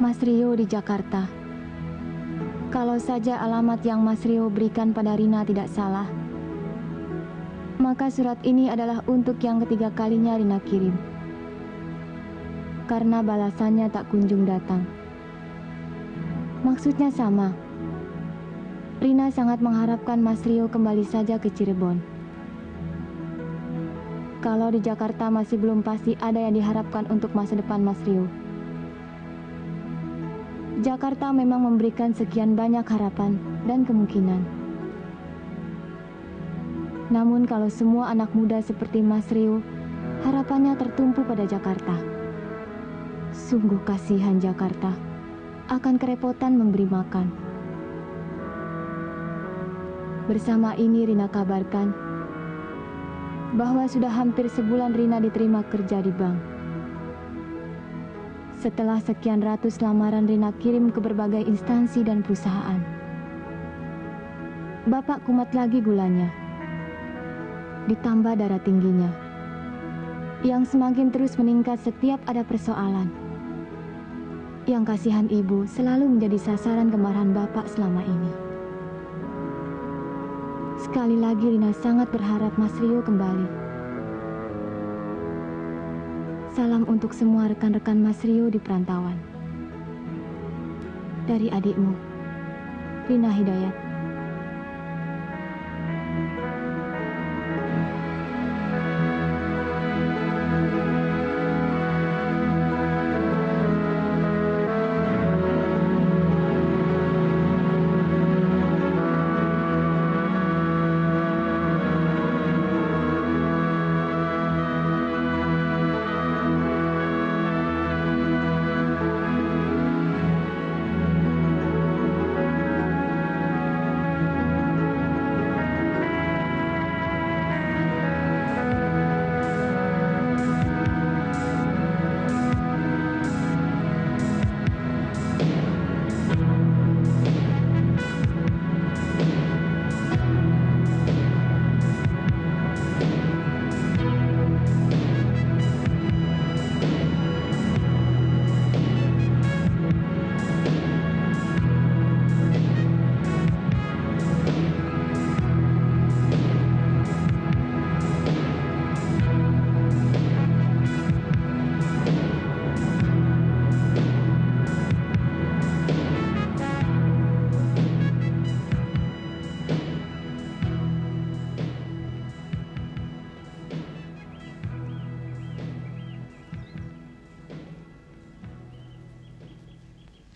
Mas Rio di Jakarta. Kalau saja alamat yang Mas Rio berikan pada Rina tidak salah, maka surat ini adalah untuk yang ketiga kalinya Rina kirim. Karena balasannya tak kunjung datang. Maksudnya sama. Rina sangat mengharapkan Mas Rio kembali saja ke Cirebon. Kalau di Jakarta masih belum pasti ada yang diharapkan untuk masa depan Mas Rio. Jakarta memang memberikan sekian banyak harapan dan kemungkinan. Namun kalau semua anak muda seperti Mas Rio, harapannya tertumpu pada Jakarta. Sungguh kasihan Jakarta, akan kerepotan memberi makan. Bersama ini Rina kabarkan bahwa sudah hampir sebulan Rina diterima kerja di bank. Setelah sekian ratus lamaran Rina kirim ke berbagai instansi dan perusahaan. Bapak kumat lagi gulanya. Ditambah darah tingginya. Yang semakin terus meningkat setiap ada persoalan. Yang kasihan ibu selalu menjadi sasaran kemarahan bapak selama ini. Sekali lagi Rina sangat berharap Mas Rio kembali. Salam untuk semua rekan-rekan Mas Rio di perantauan. Dari adikmu, Rina Hidayat.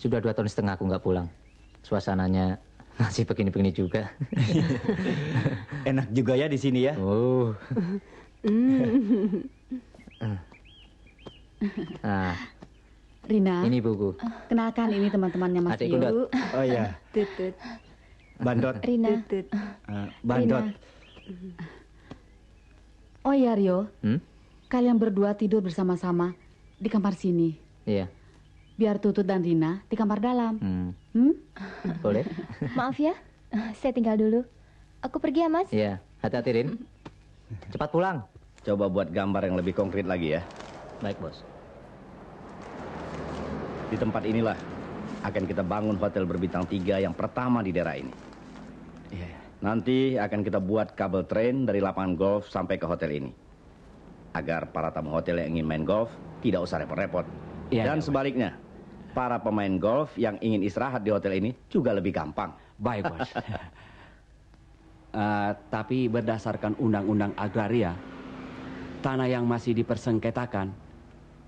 Sudah 2,5 tahun aku nggak pulang. Suasananya masih begini-begini juga. Enak juga ya di sini ya. Oh. Nah, Rina, ini buku. kenalkan ini teman-temannya Mas Adikku, Rio. Dot. Oh iya. Tutut. Bandot. Rina. Tutut. Bandot. Rina. Oh ya Rio, Hmm? kalian berdua tidur bersama-sama di kamar sini. Iya. Biar Tutut dan Rina di kamar dalam. Boleh? Maaf ya, saya tinggal dulu. Aku pergi ya, Mas. Iya. Hati-hati, Rin. Cepat pulang. Coba buat gambar yang lebih konkret lagi ya. Baik, Bos. Di tempat inilah akan kita bangun hotel berbintang 3 yang pertama di daerah ini. Iya. Nanti akan kita buat kabel train dari lapangan golf sampai ke hotel ini. Agar para tamu hotel yang ingin main golf tidak usah repot-repot. Iya, Dan iya, sebaliknya, para pemain golf yang ingin istirahat di hotel ini juga lebih gampang. Baik, Bos. Tapi berdasarkan undang-undang agraria, tanah yang masih dipersengketakan,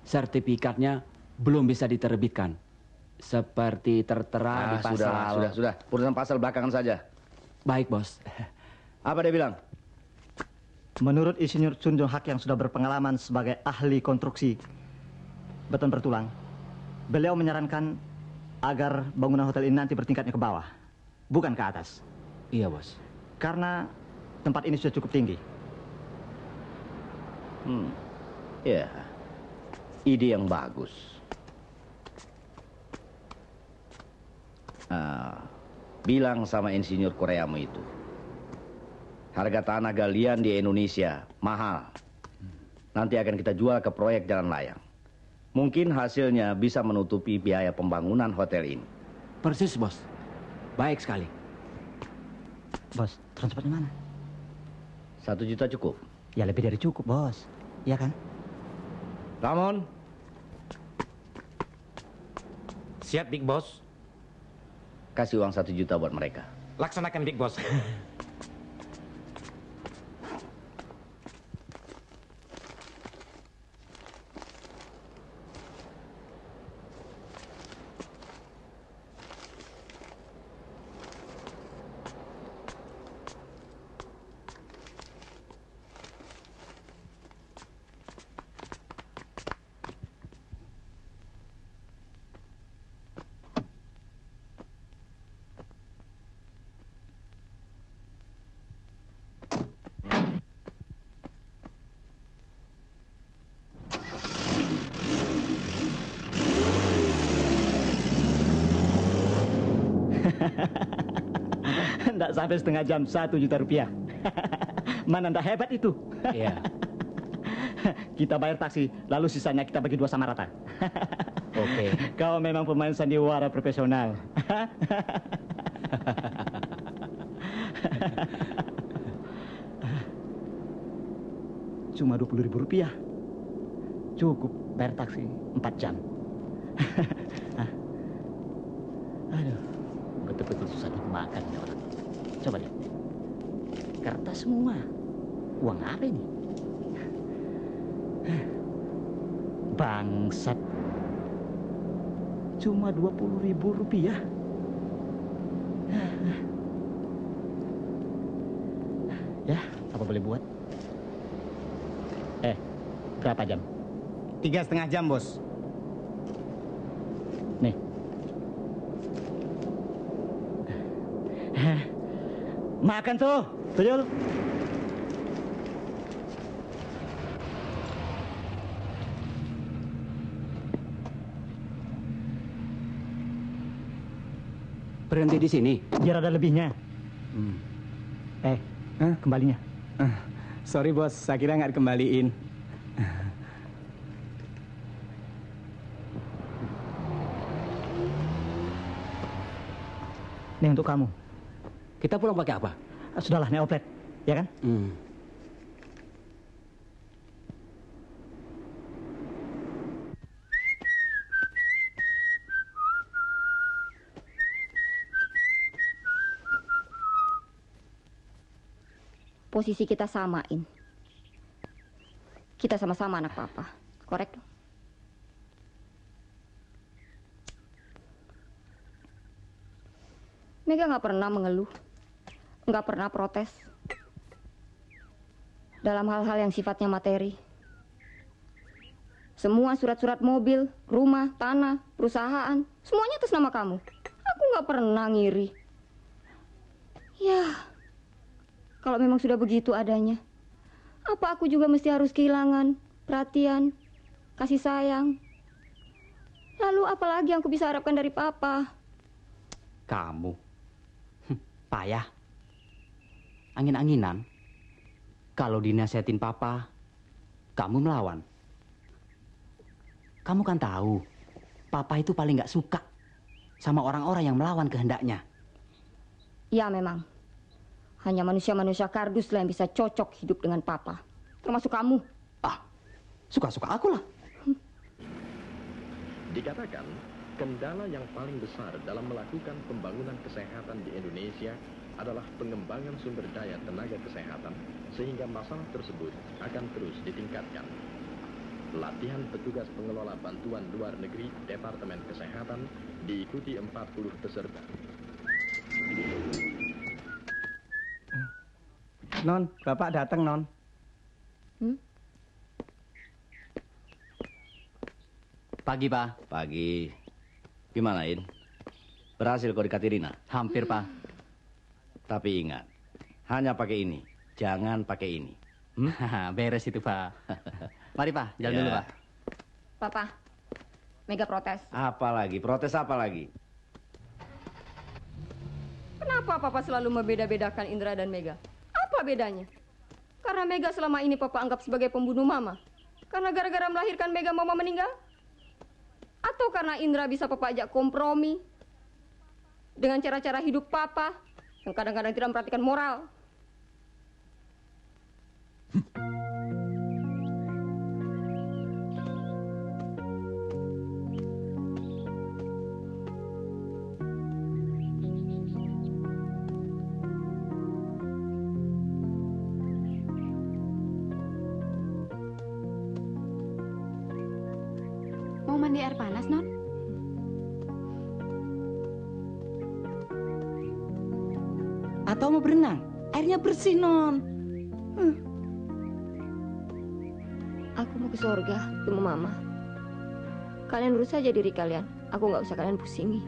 sertifikatnya belum bisa diterbitkan. Seperti tertera di pasal... Sudah. Urusan pasal belakangan saja. Baik, Bos. Apa dia bilang? Menurut Insinyur Chun Jong Hak yang sudah berpengalaman sebagai ahli konstruksi beton bertulang, beliau menyarankan agar bangunan hotel ini nanti bertingkatnya ke bawah, bukan ke atas. Iya, Bos. Karena tempat ini sudah cukup tinggi. Ya, ide yang bagus. Bilang sama insinyur Koreamu itu, harga tanah galian di Indonesia mahal. Nanti akan kita jual ke proyek jalan layang. Mungkin hasilnya bisa menutupi biaya pembangunan hotel ini. Persis, bos. Baik sekali. Bos, transportnya mana? 1 juta cukup. Ya lebih dari cukup, bos. Iya kan? Ramon, Siap, Big Boss. kasih uang 1 juta buat mereka. Laksanakan, Big Boss. Nggak sampai setengah jam, 1 juta rupiah. Mana ndak hebat itu? Iya. Kita bayar taksi, lalu sisanya kita bagi 2 sama rata. Oke. Kau memang pemain sandiwara profesional. Cuma 20.000 rupiah. Cukup bayar taksi 4 jam. Aduh, betul-betul susah dimakan nih orang. Coba lihat. Kertas semua. Uang apa ini? Bangsat. Cuma 20.000 rupiah. Ya, apa boleh buat? Berapa jam? 3,5 jam, bos. Nih. Makan tuh, tuyul. Berhenti di sini. Biar ada lebihnya. Kembalinya. Sorry, bos. Saya kira nggak dikembaliin. Ini untuk kamu. Kita pulang pakai apa? Sudahlah, ini oplet. Ya kan? Posisi kita samain. Kita sama-sama anak papa. Korek? Mega nggak pernah mengeluh. Nggak pernah protes. Dalam hal-hal yang sifatnya materi. Semua surat-surat mobil, rumah, tanah, perusahaan, semuanya atas nama kamu. Aku nggak pernah ngiri. Ya, kalau memang sudah begitu adanya, apa aku juga mesti harus kehilangan perhatian, kasih sayang? Lalu apalagi yang aku bisa harapkan dari papa? Kamu. Payah. Angin-anginan. Kalau dinasihatin papa, kamu melawan. Kamu kan tahu, papa itu paling nggak suka sama orang-orang yang melawan kehendaknya. Ya memang. Hanya manusia-manusia kardus lah yang bisa cocok hidup dengan papa. Termasuk kamu. Suka-suka aku lah. Dikatakan, kendala yang paling besar dalam melakukan pembangunan kesehatan di Indonesia adalah pengembangan sumber daya tenaga kesehatan, sehingga masalah tersebut akan terus ditingkatkan. Latihan petugas pengelola bantuan luar negeri Departemen Kesehatan diikuti 40 peserta. Non, Bapak datang, Non. Pagi, Pak. Pagi. Gimana, In? Berhasil kau dekati Rina? Hampir, Pak. Tapi ingat, hanya pakai ini. Jangan pakai ini. Beres itu, Pak. Mari, Pak. Jalan dulu, Pak. Papa, Mega protes. Apa lagi? Protes apa lagi? Kenapa papa selalu membeda-bedakan Indra dan Mega? Apa bedanya? Karena Mega selama ini papa anggap sebagai pembunuh mama. Karena gara-gara melahirkan Mega mama meninggal? Atau karena Indra bisa Papa ajak kompromi dengan cara-cara hidup Papa yang kadang-kadang tidak memperhatikan moral. Mau mandi air panas, Non? Atau mau berenang? Airnya bersih, Non. Aku mau ke surga, ketemu Mama. Kalian urus saja diri kalian. Aku nggak usah kalian pusingi.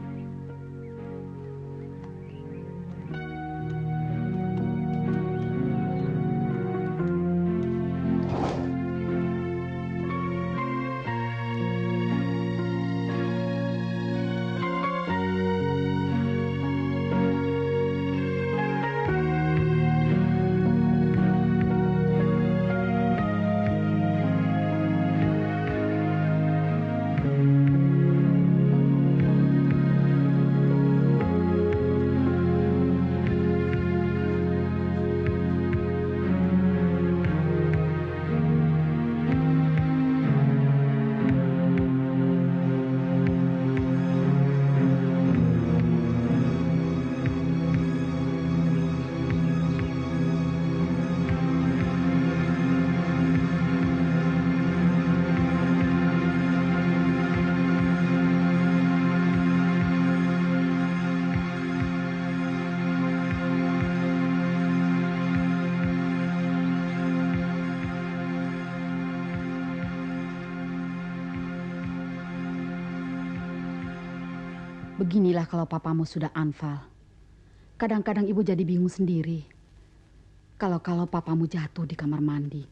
Beginilah kalau papamu sudah anfal. Kadang-kadang ibu jadi bingung sendiri. Kalau papamu jatuh di kamar mandi.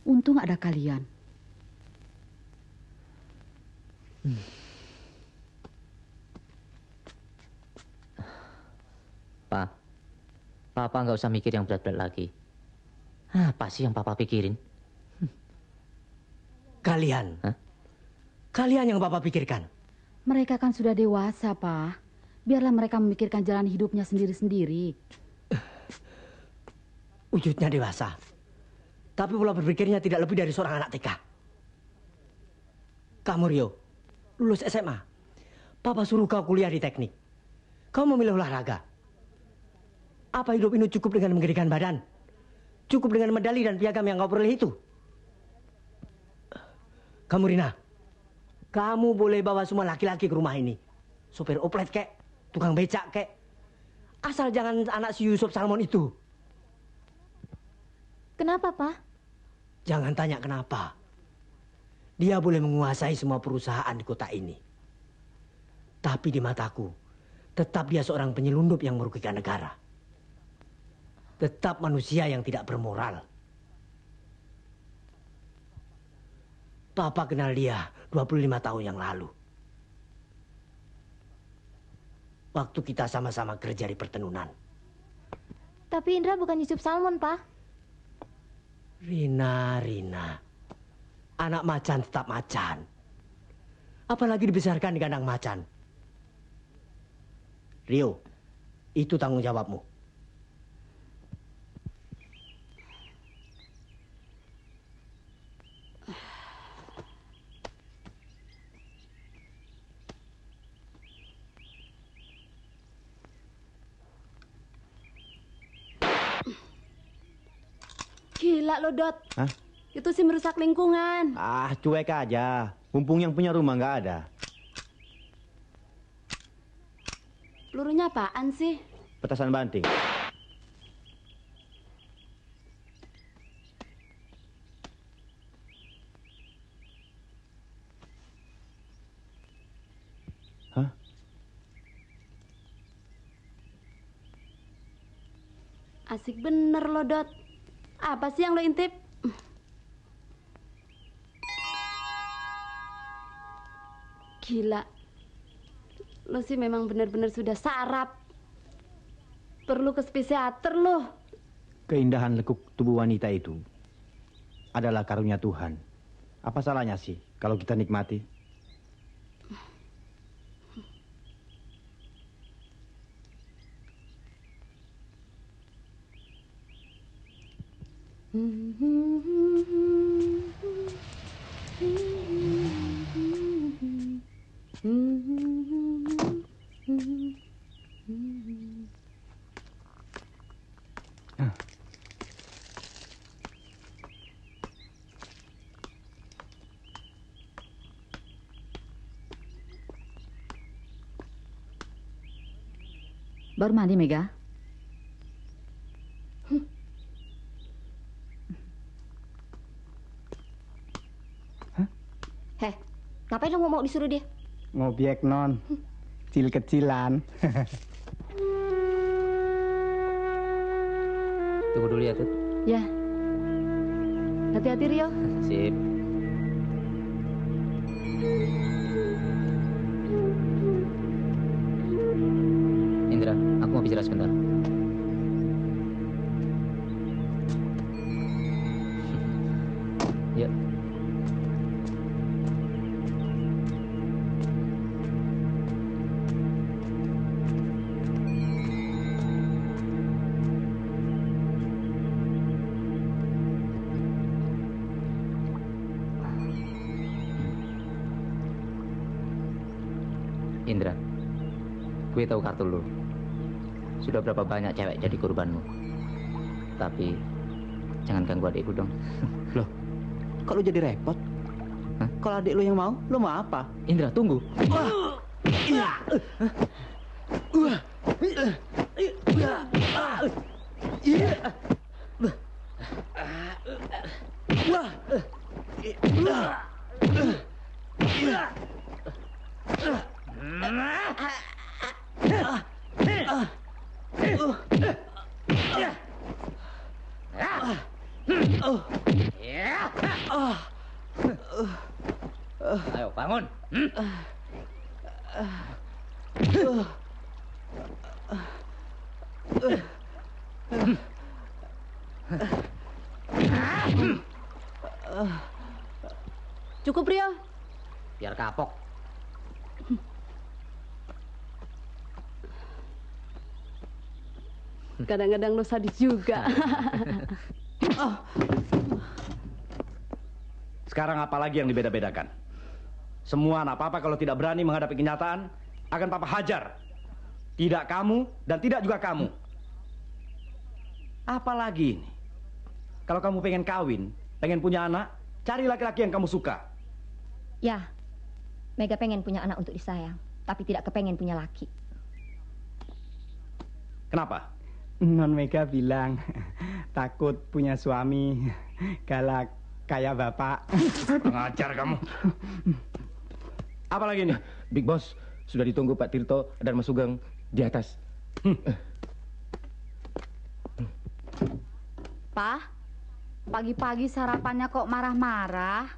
Untung ada kalian. Pak, Papa nggak usah mikir yang berat-berat lagi. Apa sih yang Papa pikirin? Kalian? Hah? Kalian yang Papa pikirkan? Mereka kan sudah dewasa, Pak. Biarlah mereka memikirkan jalan hidupnya sendiri-sendiri. Wujudnya dewasa. Tapi pola berpikirnya tidak lebih dari seorang anak TK. Kamu, Rio, lulus SMA. Papa suruh kau kuliah di teknik. Kau memilih olahraga. Apa hidup ini cukup dengan menggedekan badan? Cukup dengan medali dan piagam yang kau peroleh itu? Kamu, Rina, kamu boleh bawa semua laki-laki ke rumah ini. Sopir oplet kek, tukang becak kek. Asal jangan anak si Yusuf Salmon itu. Kenapa, Pak? Jangan tanya kenapa. Dia boleh menguasai semua perusahaan di kota ini. Tapi di mataku, tetap dia seorang penyelundup yang merugikan negara. Tetap manusia yang tidak bermoral. Papa kenal dia 25 tahun yang lalu. Waktu kita sama-sama kerja di pertenunan. Tapi Indra bukan Yusuf Salmon, Pak. Rina. Anak macan tetap macan. Apalagi dibesarkan di kandang macan. Rio, itu tanggung jawabmu. Gila lo, Dot. Hah? Itu sih merusak lingkungan. Ah, cuek aja. Mumpung yang punya rumah nggak ada. Pelurunya apaan sih? Petasan banting. Hah? Asik bener lo, Dot. Apa sih yang lo intip? Gila. Lo sih memang benar-benar sudah sarap. Perlu ke psikiater lo. Keindahan lekuk tubuh wanita itu adalah karunia Tuhan. Apa salahnya sih kalau kita nikmati? Baru mandi, Mega? Heh, ngapain lo mau disuruh dia? Ngobiek non, kecil-kecilan. Tunggu dulu ya, Tut. Ya. Hati-hati, Rio. Sip. Indra, aku mau bicara sebentar. Ya. Indra, gue tahu kartu lu. Sudah berapa banyak cewek jadi korbanmu. Tapi jangan ganggu adikku dong. Loh, kok lu jadi repot? Hah? Kalau adik lu yang mau, lu mau apa? Indra, tunggu. Ayo bangun. Cukup, Rio. Biar kapok. Kadang-kadang lo sadis juga. Sekarang apa lagi yang dibeda-bedakan? Semua anak papa kalau tidak berani menghadapi kenyataan akan papa hajar. Tidak kamu dan tidak juga kamu. Apalagi ini? Kalau kamu pengen kawin, pengen punya anak, cari laki-laki yang kamu suka. Ya, Mega pengen punya anak untuk disayang, tapi tidak kepengen punya laki. Kenapa? Non Mega bilang takut punya suami galak kayak bapak. Pengajar kamu. Apalagi nih? Big Boss, sudah ditunggu Pak Tirto dan Mas Sugeng di atas. Pak, pagi-pagi sarapannya kok marah-marah?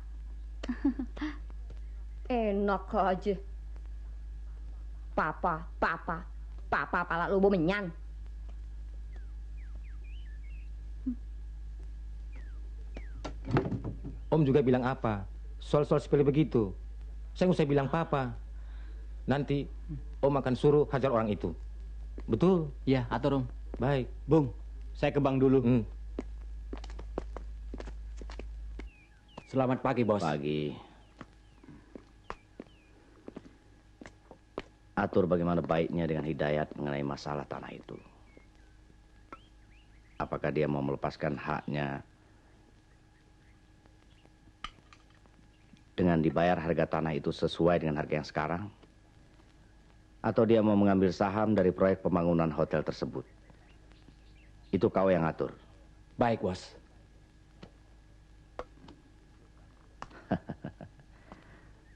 Enak aja. Papa, pala lu menyan. Om juga bilang apa? Soal-soal sepele begitu. Saya nggak usah bilang papa. Nanti Om akan suruh hajar orang itu. Betul? Ya, atur Om. Baik. Bung, saya ke bank dulu. Selamat pagi, Bos. Pagi. Atur bagaimana baiknya dengan Hidayat mengenai masalah tanah itu. Apakah dia mau melepaskan haknya dengan dibayar harga tanah itu sesuai dengan harga yang sekarang? Atau dia mau mengambil saham dari proyek pembangunan hotel tersebut? Itu kau yang atur. Baik, Bos.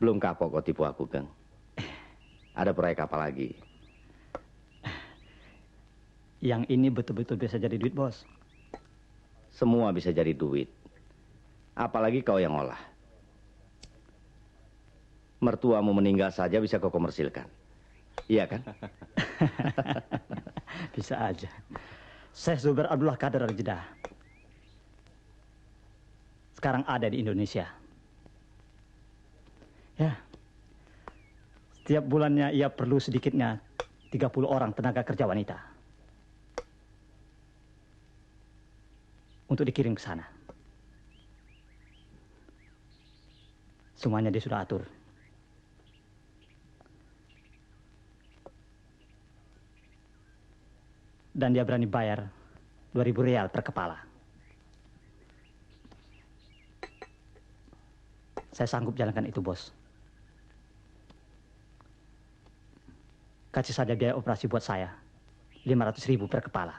Belum kapok kau tipu aku, Geng. Ada proyek apa lagi? Yang ini betul-betul bisa jadi duit, Bos. Semua bisa jadi duit. Apalagi kau yang olah. Mertuamu meninggal saja bisa kau komersilkan. Iya kan? Bisa aja. Syekh Zubair Abdullah Qadir dari Jeddah. Sekarang ada di Indonesia. Ya. Setiap bulannya ia perlu sedikitnya 30 orang tenaga kerja wanita. Untuk dikirim ke sana. Semuanya dia sudah atur. Dan dia berani bayar 2.000 real per kepala. Saya sanggup jalankan itu, bos. Kasih saja biaya operasi buat saya, 500.000 per kepala.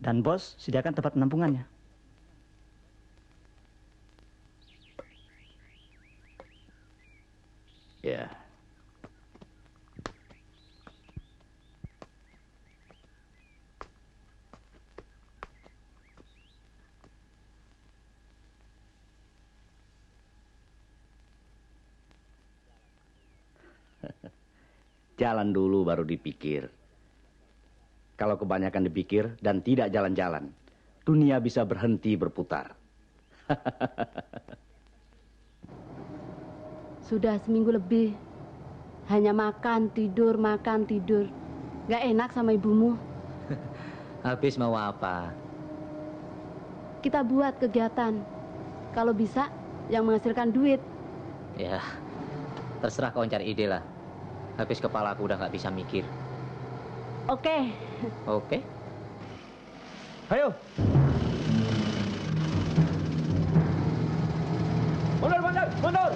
Dan bos sediakan tempat penampungannya. Ya. Jalan dulu baru dipikir. Kalau kebanyakan dipikir dan tidak jalan-jalan, dunia bisa berhenti berputar. Sudah seminggu lebih. Hanya makan, tidur, makan, tidur. Gak enak sama ibumu. Habis mau apa? Kita buat kegiatan. Kalau bisa, yang menghasilkan duit. Ya, terserah kau cari ide lah. Habis kepala aku udah nggak bisa mikir. Oke. Oke. Ayo. Mundur, mundur, mundur.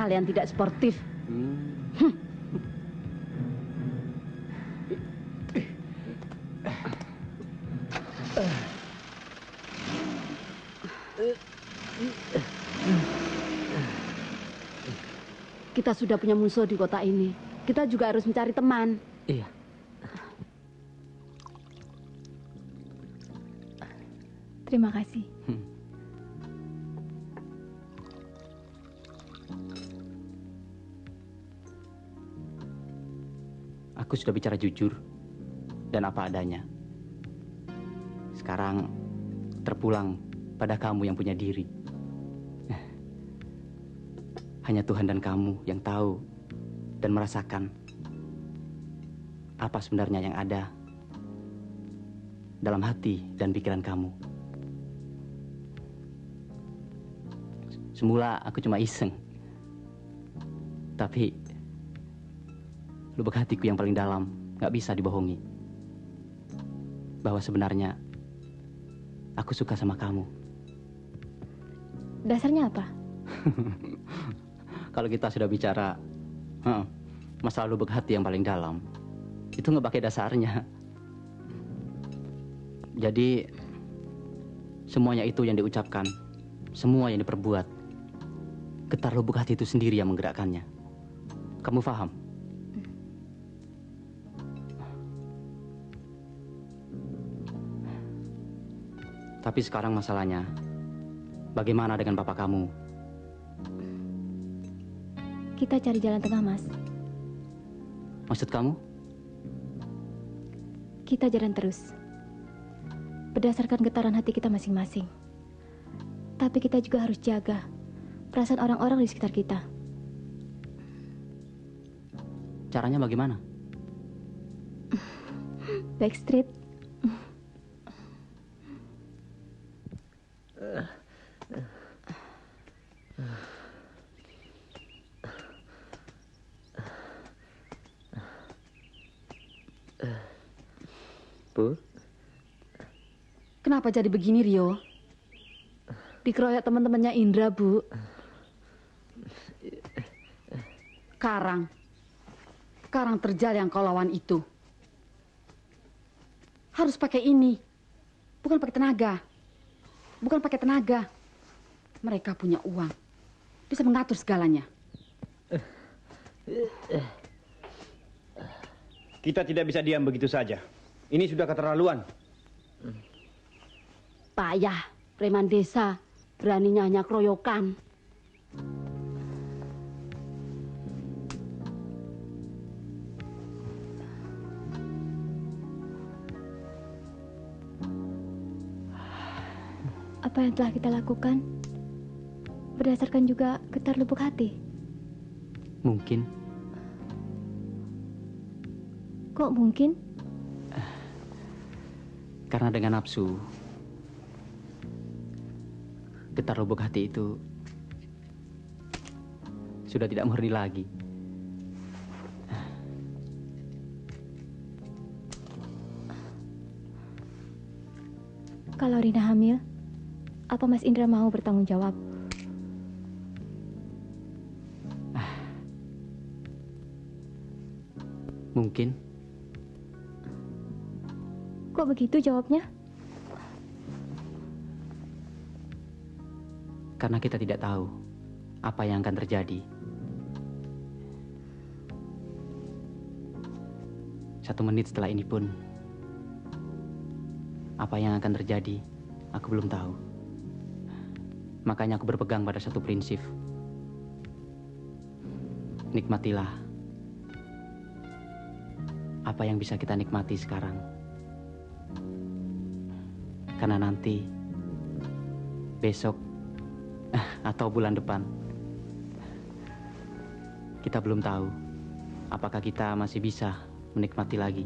Kalian tidak sportif. Kita sudah punya musuh di kota ini. Kita juga harus mencari teman. Iya. Terima kasih. Aku sudah bicara jujur dan apa adanya. Sekarang terpulang pada kamu yang punya diri. Hanya Tuhan dan kamu yang tahu dan merasakan apa sebenarnya yang ada dalam hati dan pikiran kamu. Semula aku cuma iseng, tapi lubuk hatiku yang paling dalam gak bisa dibohongi. Bahwa sebenarnya aku suka sama kamu. Dasarnya apa? Kalau kita sudah bicara masalah lubuk hati yang paling dalam, itu nggak pakai dasarnya. Jadi semuanya itu yang diucapkan, semua yang diperbuat, getar lubuk hati itu sendiri yang menggerakkannya. Kamu paham? Tapi sekarang masalahnya, bagaimana dengan papa kamu Kita cari jalan tengah, Mas. Maksud kamu? Kita jalan terus. Berdasarkan getaran hati kita masing-masing. Tapi kita juga harus jaga perasaan orang-orang di sekitar kita. Caranya bagaimana? Backstreet. Bu, Kenapa jadi begini, Rio? Dikeroyok teman-temannya Indra, Bu. Karang terjal yang kau lawan itu. Harus pakai ini. Bukan pakai tenaga. Mereka punya uang. Bisa mengatur segalanya. Kita tidak bisa diam begitu saja. Ini sudah keterlaluan. Payah, preman desa. Beraninya hanya keroyokan. Apa yang telah kita lakukan berdasarkan juga getar lubuk hati. Mungkin. Kok mungkin? Karena dengan nafsu, getar lubuk hati itu sudah tidak murni lagi. Kalau Rina hamil, apa Mas Indra mau bertanggung jawab? Mungkin. Kok begitu jawabnya? Karena kita tidak tahu apa yang akan terjadi. Satu menit setelah ini pun, apa yang akan terjadi, aku belum tahu. Makanya aku berpegang pada satu prinsip. Nikmatilah apa yang bisa kita nikmati sekarang. Karena nanti, besok, atau bulan depan, kita belum tahu apakah kita masih bisa menikmati lagi.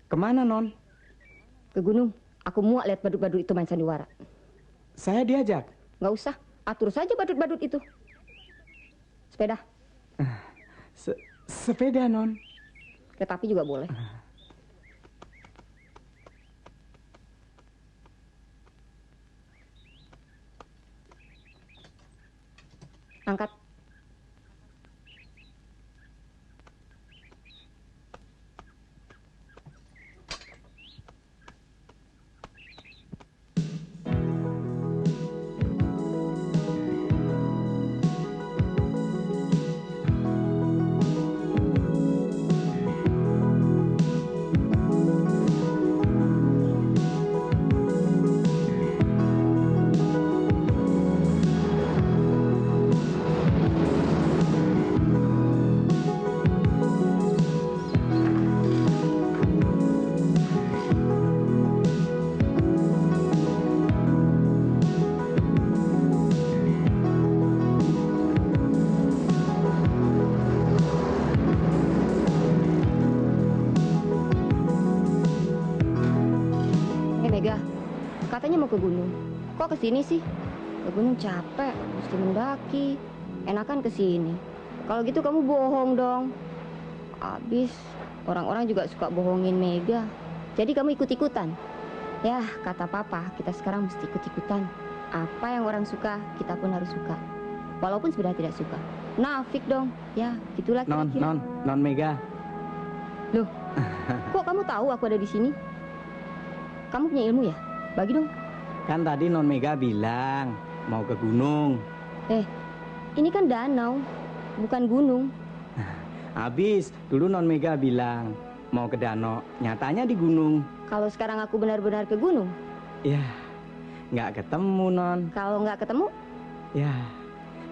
Kemana, Non? Ke gunung. Aku muak lihat badut-badut itu main sandiwara. Saya diajak. Nggak usah, atur saja badut-badut itu. Sepeda. Sepeda, Non. Kereta api juga boleh. Angkat. Katanya mau ke gunung. Kok ke sini sih? Ke gunung capek, mesti mendaki. Enakan ke sini. Kalau gitu kamu bohong dong. Abis orang-orang juga suka bohongin Mega. Jadi kamu ikut-ikutan. Ya, kata Papa, kita sekarang mesti ikut-ikutan. Apa yang orang suka, kita pun harus suka. Walaupun sebenarnya tidak suka. Nafik dong. Ya, gitulah kira-kira. Non Mega. Loh, kok kamu tahu aku ada di sini? Kamu punya ilmu ya? Bagi dong. Kan tadi Non Mega bilang mau ke gunung. Ini kan danau, bukan gunung. Habis dulu Non Mega bilang mau ke danau, nyatanya di gunung. Kalau sekarang aku benar-benar ke gunung? Ya, nggak ketemu Non. Kalau nggak ketemu? Ya,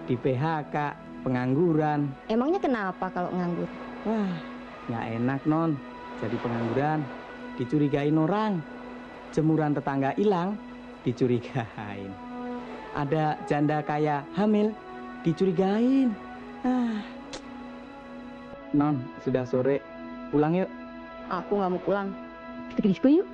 di PHK, pengangguran. Emangnya kenapa kalau nganggur? Wah, nggak enak Non, jadi pengangguran. Dicurigain orang. Jemuran tetangga hilang, dicurigain. Ada janda kaya hamil, dicurigain. Non, sudah sore. Pulang yuk. Aku nggak mau pulang. Kita ke disco yuk.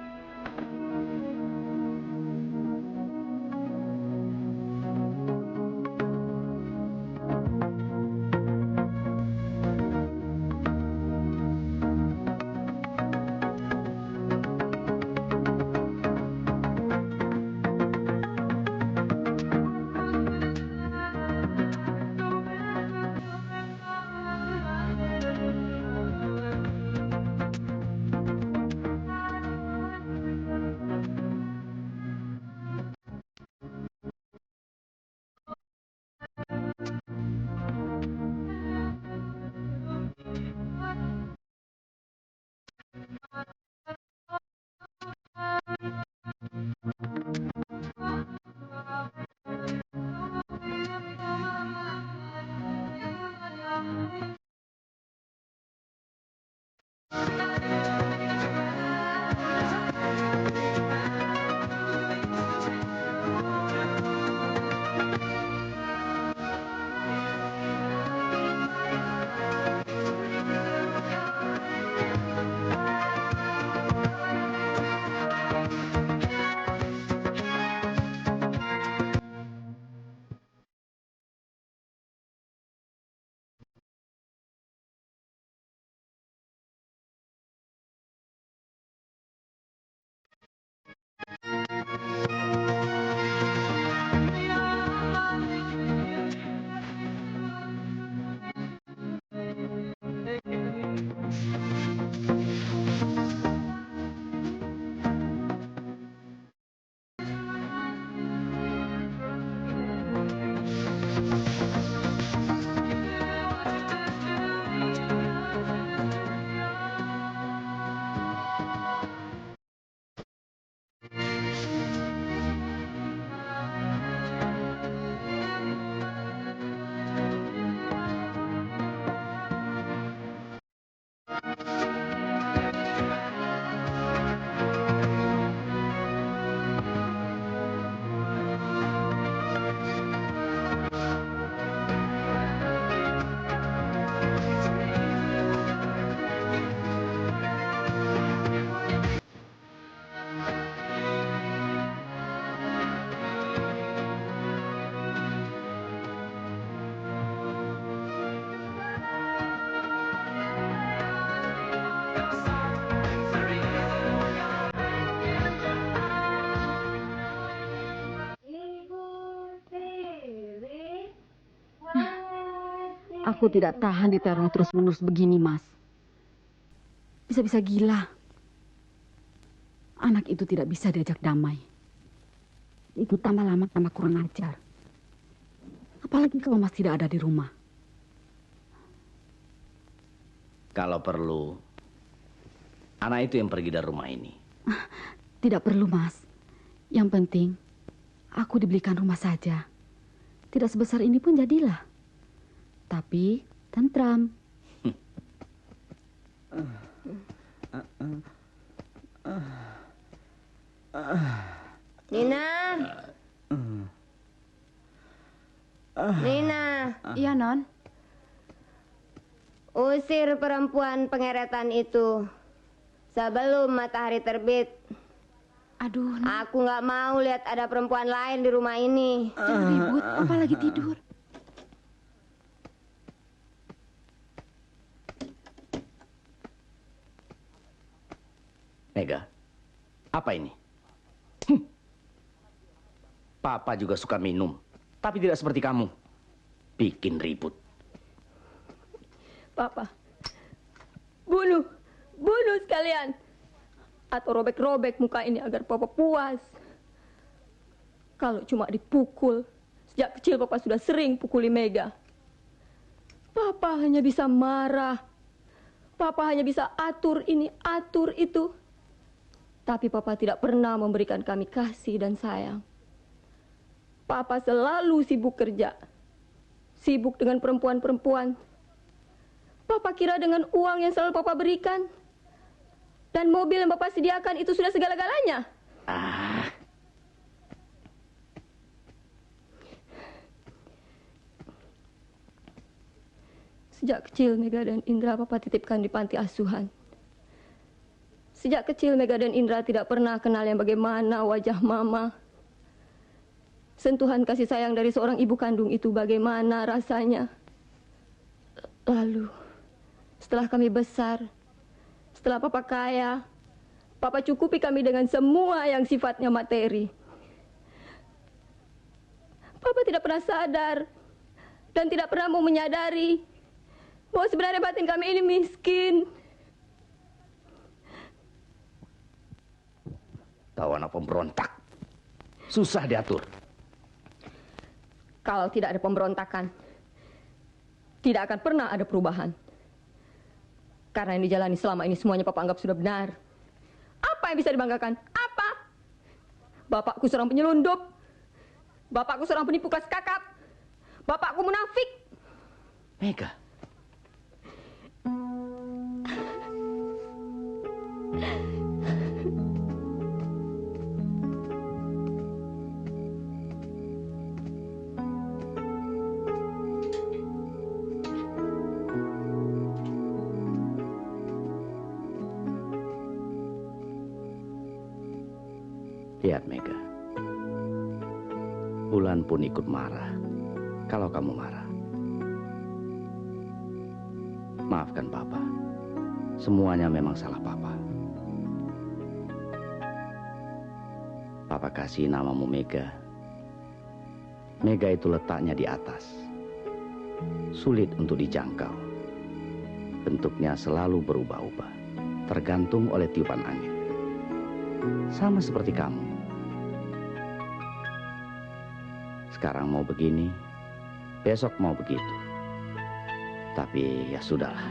Aku tidak tahan diteror terus-menerus begini, Mas. Bisa-bisa gila. Anak itu tidak bisa diajak damai. Itu tambah lama tambah kurang ajar. Apalagi kalau Mas tidak ada di rumah. Kalau perlu, anak itu yang pergi dari rumah ini. Tidak perlu, Mas. Yang penting, aku dibelikan rumah saja. Tidak sebesar ini pun jadilah. Tapi tentram. Nina. Nina. Iya, Non. Usir perempuan pengeretan itu sebelum matahari terbit. Aduh, Non. Aku nggak mau lihat ada perempuan lain di rumah ini. Jangan ribut, Papa lagi tidur. Mega, apa ini? Papa juga suka minum, tapi tidak seperti kamu. Bikin ribut. Papa, bunuh sekalian. Atau robek-robek muka ini agar Papa puas. Kalau cuma dipukul, sejak kecil Papa sudah sering pukuli Mega. Papa hanya bisa marah. Papa hanya bisa atur ini, atur itu. Tapi Papa tidak pernah memberikan kami kasih dan sayang. Papa selalu sibuk kerja. Sibuk dengan perempuan-perempuan. Papa kira dengan uang yang selalu Papa berikan dan mobil yang Bapak sediakan itu sudah segala-galanya. Sejak kecil Mega dan Indra Papa titipkan di panti asuhan. Sejak kecil Mega dan Indra tidak pernah kenal yang bagaimana wajah Mama. Sentuhan kasih sayang dari seorang ibu kandung itu bagaimana rasanya. Lalu, setelah kami besar, setelah Papa kaya, Papa cukupi kami dengan semua yang sifatnya materi. Papa tidak pernah sadar dan tidak pernah mau menyadari bahwa sebenarnya batin kami ini miskin. Tahu anak pemberontak. Susah diatur. Kalau tidak ada pemberontakan, tidak akan pernah ada perubahan. Karena yang dijalani selama ini semuanya Papa anggap sudah benar. Apa yang bisa dibanggakan? Apa? Bapakku seorang penyelundup. Bapakku seorang penipu kelas kakap. Bapakku munafik. Mega. Lihat Mega, Bulan pun ikut marah kalau kamu marah. Maafkan Papa, semuanya memang salah Papa. Papa kasih namamu Mega. Mega itu letaknya di atas, sulit untuk dijangkau. Bentuknya selalu berubah-ubah, tergantung oleh tiupan angin. Sama seperti kamu. Sekarang mau begini, besok mau begitu. Tapi ya sudahlah.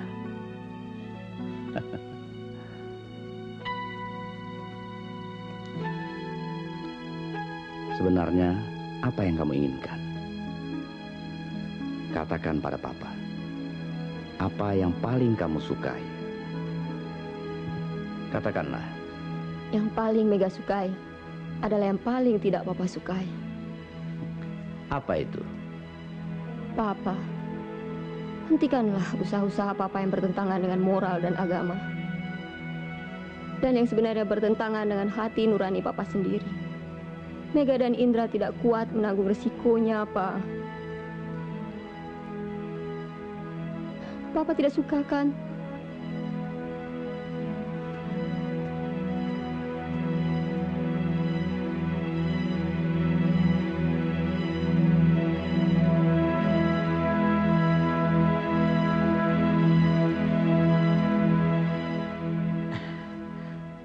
Sebenarnya apa yang kamu inginkan? Katakan pada Papa. Apa yang paling kamu sukai? Katakanlah. Yang paling Mega sukai adalah yang paling tidak Papa sukai. Apa itu? Papa, hentikanlah usaha-usaha Papa yang bertentangan dengan moral dan agama. Dan yang sebenarnya bertentangan dengan hati nurani Papa sendiri. Mega dan Indra tidak kuat menanggung resikonya, Pak. Papa tidak suka kan?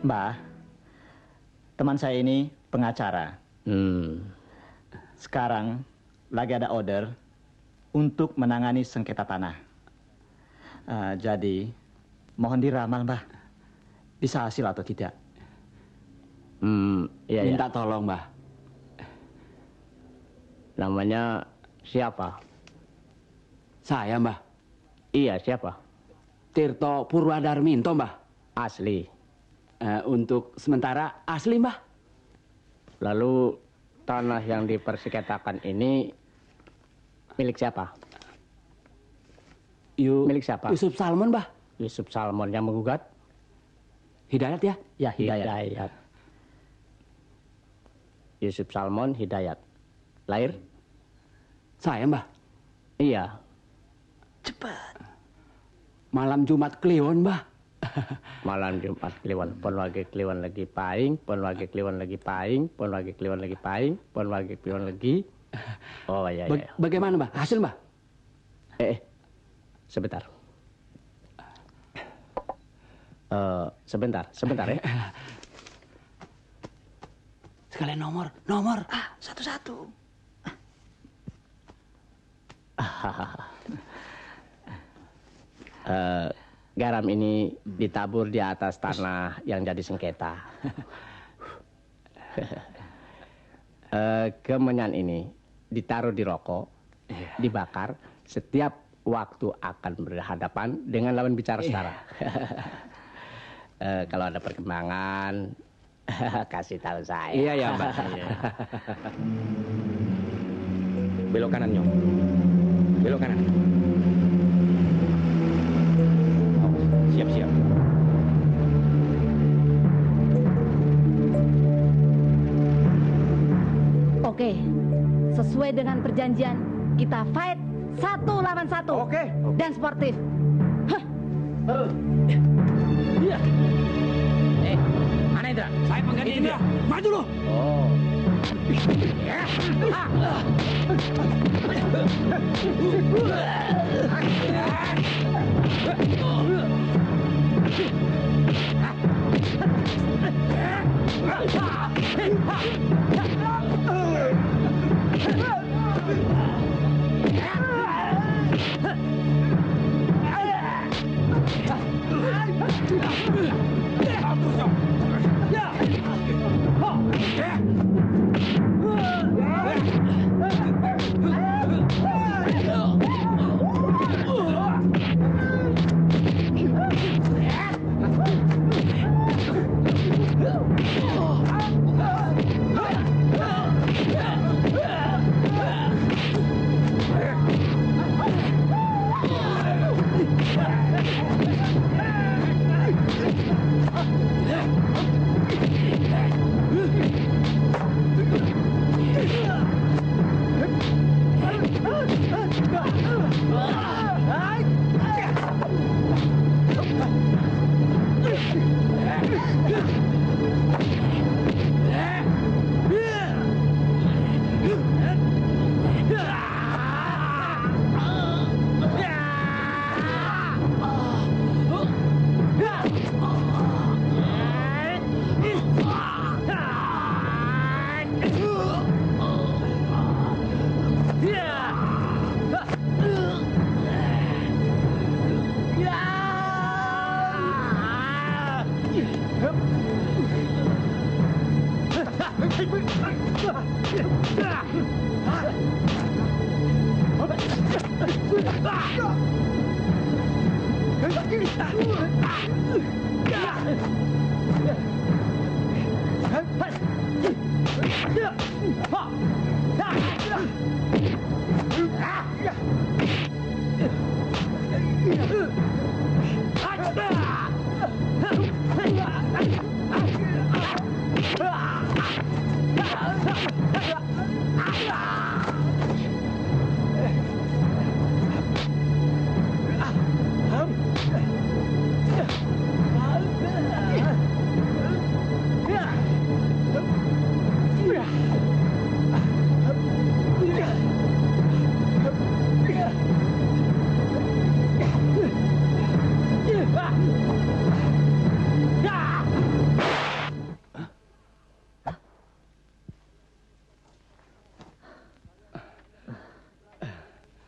Mbah, teman saya ini pengacara. Sekarang lagi ada order untuk menangani sengketa tanah. Jadi, mohon diramal, Mbah. Bisa hasil atau tidak? Iya, Minta tolong, Mbah. Namanya siapa? Saya, Mbah. Iya, siapa? Tirto Purwadarminto, Mbah. Asli. Untuk sementara asli, Mbah. Lalu tanah yang dipersengketakan ini milik siapa? Milik siapa? Yusuf Salmon, Mbah. Yusuf Salmon yang menggugat? Hidayat ya? Ya, Hidayat. Yusuf Salmon Hidayat. Lahir? Saya, Mbah. Iya. Cepat. Malam Jumat Kliwon, Mbah. Malam Jumat Kliwon. Pon wage Kliwon lagi paing, pon wage Kliwon lagi paing, pon wage Kliwon lagi paing, pon wage Kliwon lagi. Oh iya. Bagaimana, Mbah? Hasil, Mbah? Sebentar. Sebentar ya. Sekalian nomor. Satu-satu. Garam ini ditabur di atas tanah yang jadi sengketa. Kemenyan ini ditaruh di rokok, dibakar setiap waktu akan berhadapan dengan lawan bicara setara. Kalau ada perkembangan, kasih tahu saya. Iya ya, Mbak. Belok kanan, Nyong. Belok kanan. Siap. Oke, sesuai dengan perjanjian, kita fight 1 lawan 1. Oke. Dan sportif. Iya. Mana Indra? Saya pengganti Indra. Maju lu. Oh.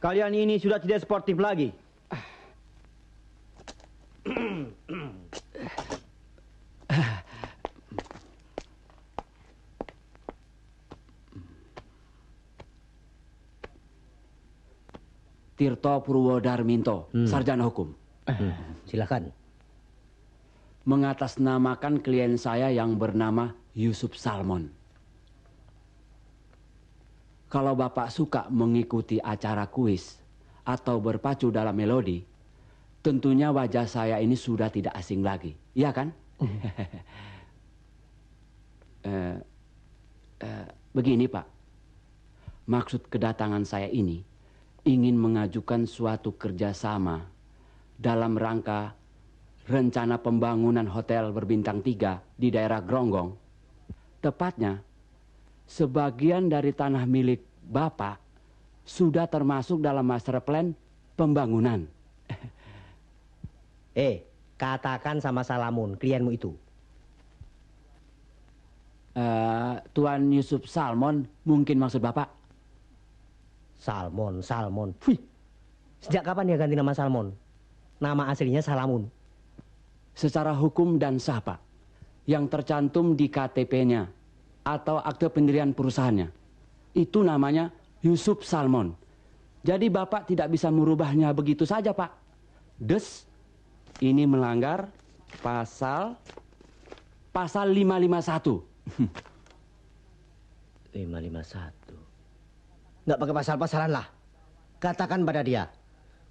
Kalian ini sudah tidak sportif lagi. Tirto Purwodarminto, sarjana hukum. Silakan. Mengatasnamakan klien saya yang bernama Yusuf Salmon. Kalau Bapak suka mengikuti acara kuis atau berpacu dalam melodi, tentunya wajah saya ini sudah tidak asing lagi. Iya kan? Begini Pak, maksud kedatangan saya ini ingin mengajukan suatu kerjasama dalam rangka rencana pembangunan hotel berbintang 3 di daerah Gronggong. Tepatnya, sebagian dari tanah milik Bapak sudah termasuk dalam master plan pembangunan. Katakan sama Salamun, klienmu itu. Tuan Yusuf Salmon mungkin maksud Bapak? Salmon. Wih, sejak kapan dia ganti nama Salmon? Nama aslinya Salamun. Secara hukum dan sah, Pak. Yang tercantum di KTP-nya atau akte pendirian perusahaannya. Itu namanya Yusuf Salmon. Jadi Bapak tidak bisa merubahnya begitu saja, Pak. Ini melanggar pasal 551. 551. Nggak pakai pasal-pasalan lah. Katakan pada dia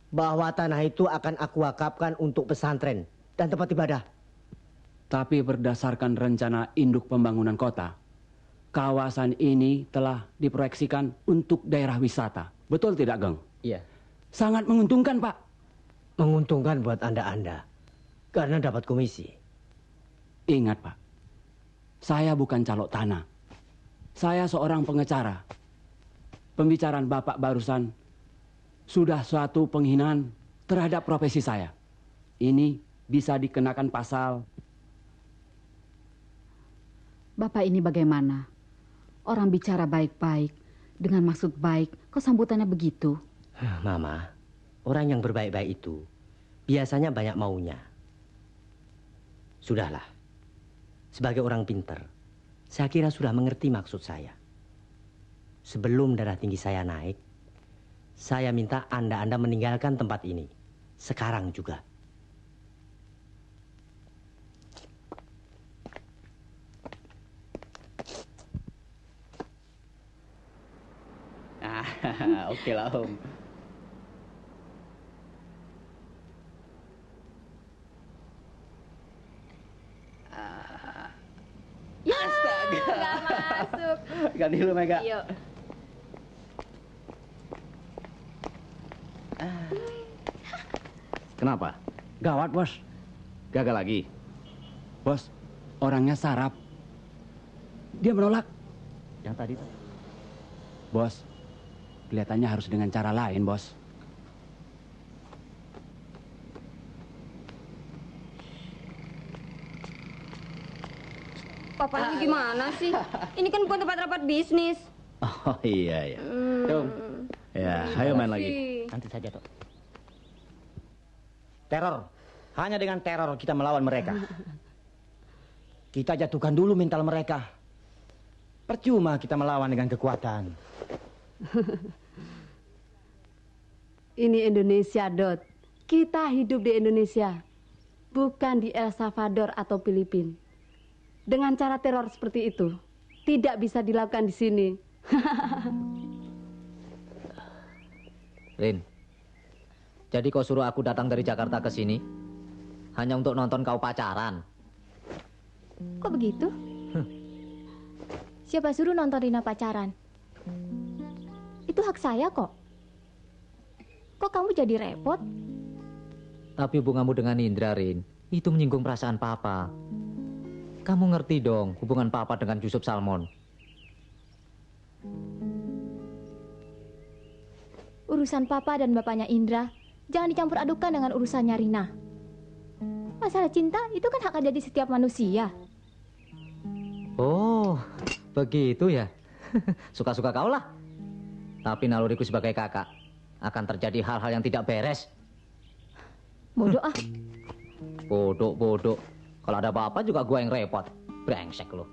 bahwa tanah itu akan aku wakafkan untuk pesantren dan tempat ibadah. Tapi berdasarkan rencana induk pembangunan kota, kawasan ini telah diproyeksikan untuk daerah wisata. Betul tidak, Geng? Iya. Sangat menguntungkan, Pak. Menguntungkan buat Anda. Karena dapat komisi. Ingat, Pak. Saya bukan calok tanah. Saya seorang pengacara. Pembicaraan Bapak barusan sudah suatu penghinaan terhadap profesi saya. Ini bisa dikenakan pasal. Bapak ini bagaimana? Orang bicara baik-baik, dengan maksud baik, kok sambutannya begitu? Mama, orang yang berbaik-baik itu biasanya banyak maunya. Sudahlah, sebagai orang pintar, saya kira sudah mengerti maksud saya. Sebelum darah tinggi saya naik, saya minta Anda meninggalkan tempat ini. Sekarang juga. Oke lah, Om. Astaga. Nggak masuk. Ganti dulu, Mega. Yuk. Kenapa? Gawat, Bos. Gagal lagi? Bos, orangnya sarap. Dia menolak. Yang tadi? Bos, kelihatannya harus dengan cara lain, Bos. Papanya gimana sih? Ini kan bukan tempat rapat bisnis. Oh iya. Dong. Ya, ayo main lagi. Nanti saja, Tok. Teror. Hanya dengan teror kita melawan mereka. Kita jatuhkan dulu mental mereka. Percuma kita melawan dengan kekuatan. Ini Indonesia, Dot. Kita hidup di Indonesia, bukan di El Salvador atau Filipina. Dengan cara teror seperti itu, tidak bisa dilakukan di sini. Rin, jadi kau suruh aku datang dari Jakarta ke sini hanya untuk nonton kau pacaran? Kok begitu? Siapa suruh nonton Rina pacaran? Itu hak saya kok. Kok kamu jadi repot? Tapi hubunganmu dengan Indra, Rin, itu menyinggung perasaan Papa. Kamu ngerti dong hubungan Papa dengan Yusuf Salmon. Urusan Papa dan bapaknya Indra jangan dicampur adukan dengan urusannya Rina. Masalah cinta itu kan hak jadi setiap manusia. Oh, begitu ya. Suka-suka kau lah. Tapi naluriku sebagai kakak akan terjadi hal-hal yang tidak beres. Bodoh ah. Bodoh. Kalau ada apa-apa juga gua yang repot. Brengsek lo.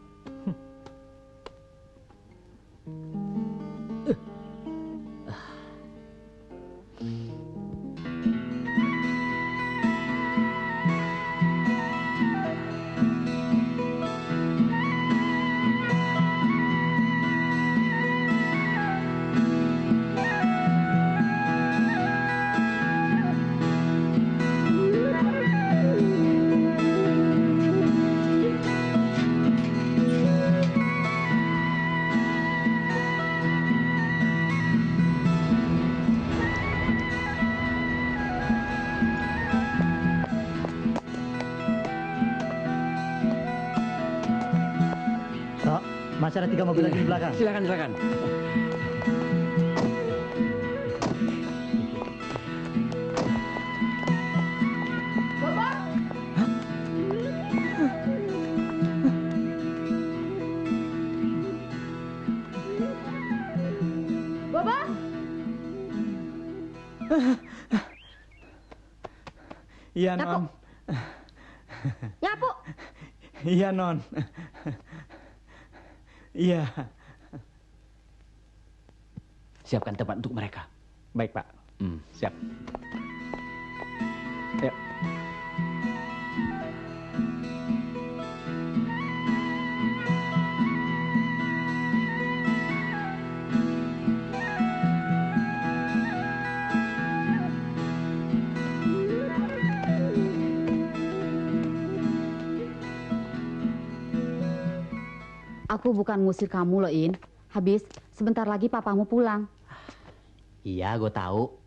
Masih ada 3 mobil lagi di belakang. Silakan. Bapak! Bapak! Iya, Non. Nyapu! Iya, Non. Iya. Siapkan tempat untuk mereka. Baik, Pak. Siap. Yuk. Aku bukan ngusir kamu loh, In. Habis, sebentar lagi papamu pulang. Iya, gue tahu.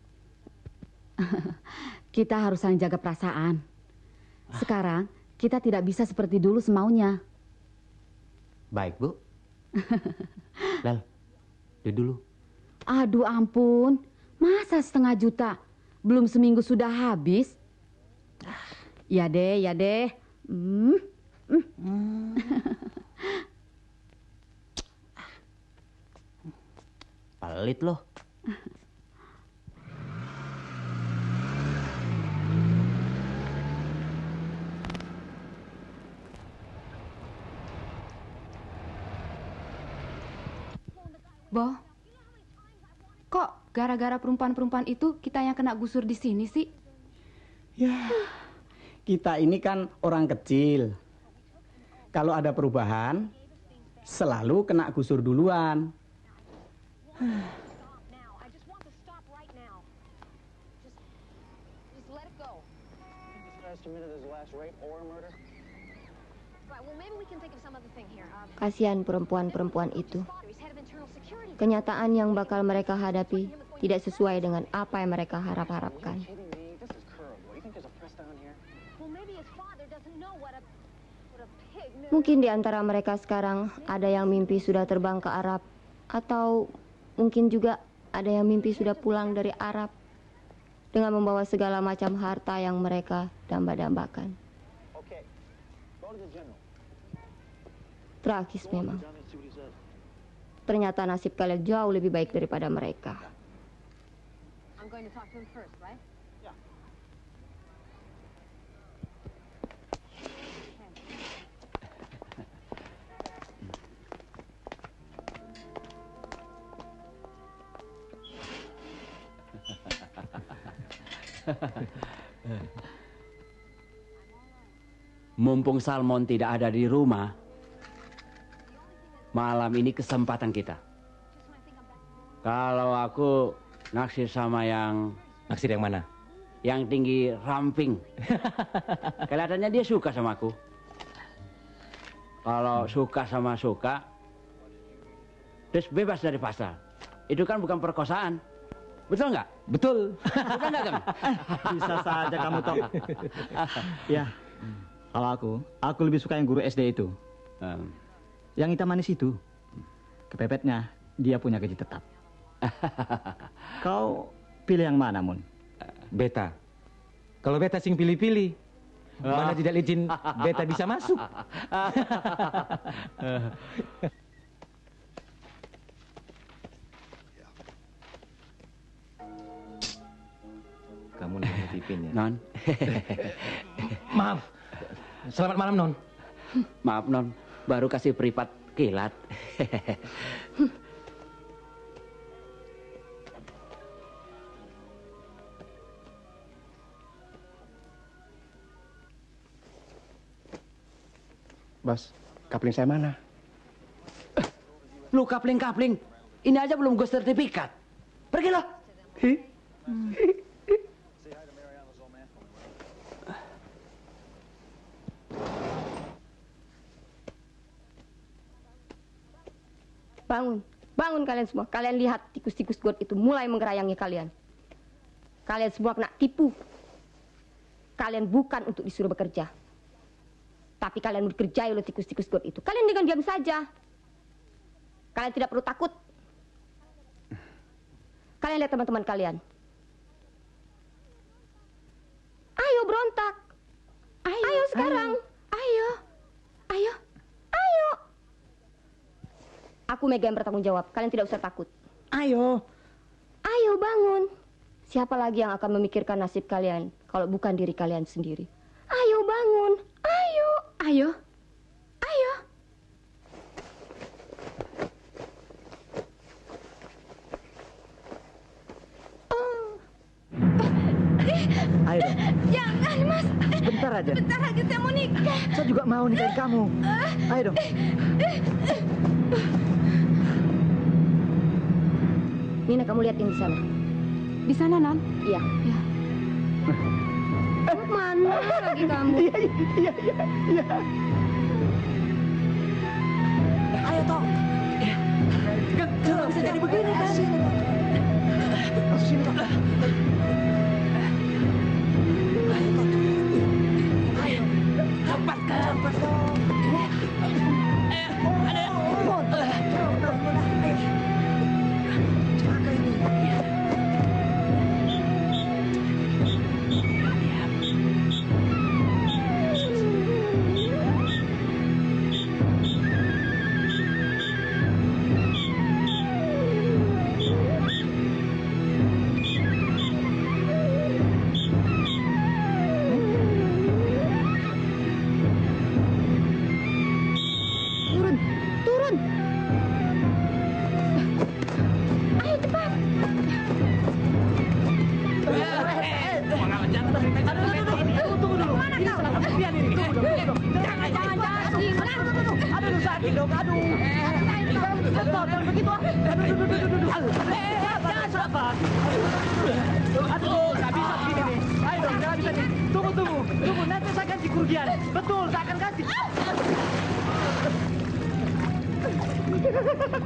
Kita harus saling jaga perasaan. Sekarang, kita tidak bisa seperti dulu semaunya. Baik, Bu. Lel, duduk dulu. Aduh ampun, masa 1,5 juta? Belum seminggu sudah habis? Ya deh. Pelit loh. Boh, kok gara-gara perempuan-perempuan itu kita yang kena gusur di sini sih? Ya, kita ini kan orang kecil. Kalau ada perubahan, selalu kena gusur duluan. Kasihan perempuan-perempuan itu. Kenyataan yang bakal mereka hadapi tidak sesuai dengan apa yang mereka harap-harapkan. Mungkin di antara mereka sekarang ada yang mimpi sudah terbang ke Arab, atau mungkin juga ada yang mimpi sudah pulang dari Arab dengan membawa segala macam harta yang mereka damba-dambakan. Tragis memang. Ternyata nasib kalian jauh lebih baik daripada mereka. Mumpung Salmon tidak ada di rumah, malam ini kesempatan kita. Kalau aku naksir sama yang... Naksir yang mana? Yang tinggi ramping. Kelihatannya dia suka sama aku. Kalau suka sama suka, terus bebas dari pasal. Itu kan bukan perkosaan. Betul nggak? Betul. Bukan nggak, Tom? Bisa saja kamu, Tom. Ya, kalau aku lebih suka yang guru SD itu. Yang hitam manis itu. Kepepetnya, dia punya gaji tetap. Kau pilih yang mana, Mun? Beta. Kalau Beta sing pilih-pilih, mana tidak izin Beta bisa masuk. Pilipin ya. Non. Maaf. Selamat malam, Non. Maaf, Non. Baru kasih privat kilat. Bos, kapling saya mana? Lu kapling-kapling. Ini aja belum gue sertifikat. Pergilah. Bangun, bangun kalian semua. Kalian lihat tikus-tikus got itu mulai menggerayangi kalian. Kalian semua kena tipu. Kalian bukan untuk disuruh bekerja. Tapi kalian dikerjai oleh tikus-tikus got itu. Kalian dengan diam saja. Kalian tidak perlu takut. Kalian lihat teman-teman kalian. Ayo berontak. Ayo sekarang. Ayo. Ayo. Ayo. Aku Mega yang bertanggung jawab. Kalian tidak usah takut. Ayo. Ayo bangun. Siapa lagi yang akan memikirkan nasib kalian kalau bukan diri kalian sendiri? Ayo bangun. Ayo. Ayo. Ayo. Ayo dong. Jangan, Mas. Sebentar aja. Bentar lagi saya mau nikah. Saya juga mau nikahin kamu. Ayo dong. Nina, kamu lihat yang di sana. Di sana, Non? Iya. Ya. Mana lagi kamu? Iya. Ayo, Toh. Kenapa bisa jadi begini, kan? Sini, Toh. Ayo, cepat, dong.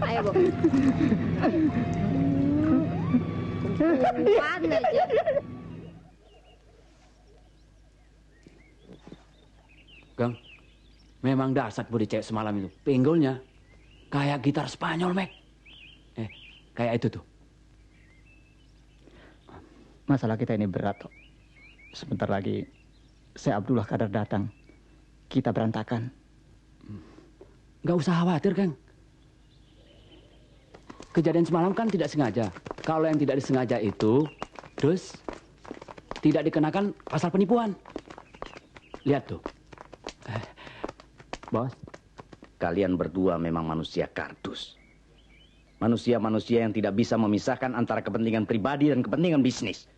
Ayo, Bu. Kumpulan aja. Gang, memang dasar budi cewek semalam itu. Pinggulnya kayak gitar Spanyol, Mek. Kayak itu tuh. Masalah kita ini berat, Tok. Sebentar lagi Syekh Abdullah Qadar datang. Kita berantakan. Nggak usah khawatir, Kang. Kejadian semalam kan tidak sengaja. Kalau yang tidak disengaja itu, terus tidak dikenakan pasal penipuan. Lihat tuh. Bos, kalian berdua memang manusia kardus. Manusia-manusia yang tidak bisa memisahkan antara kepentingan pribadi dan kepentingan bisnis.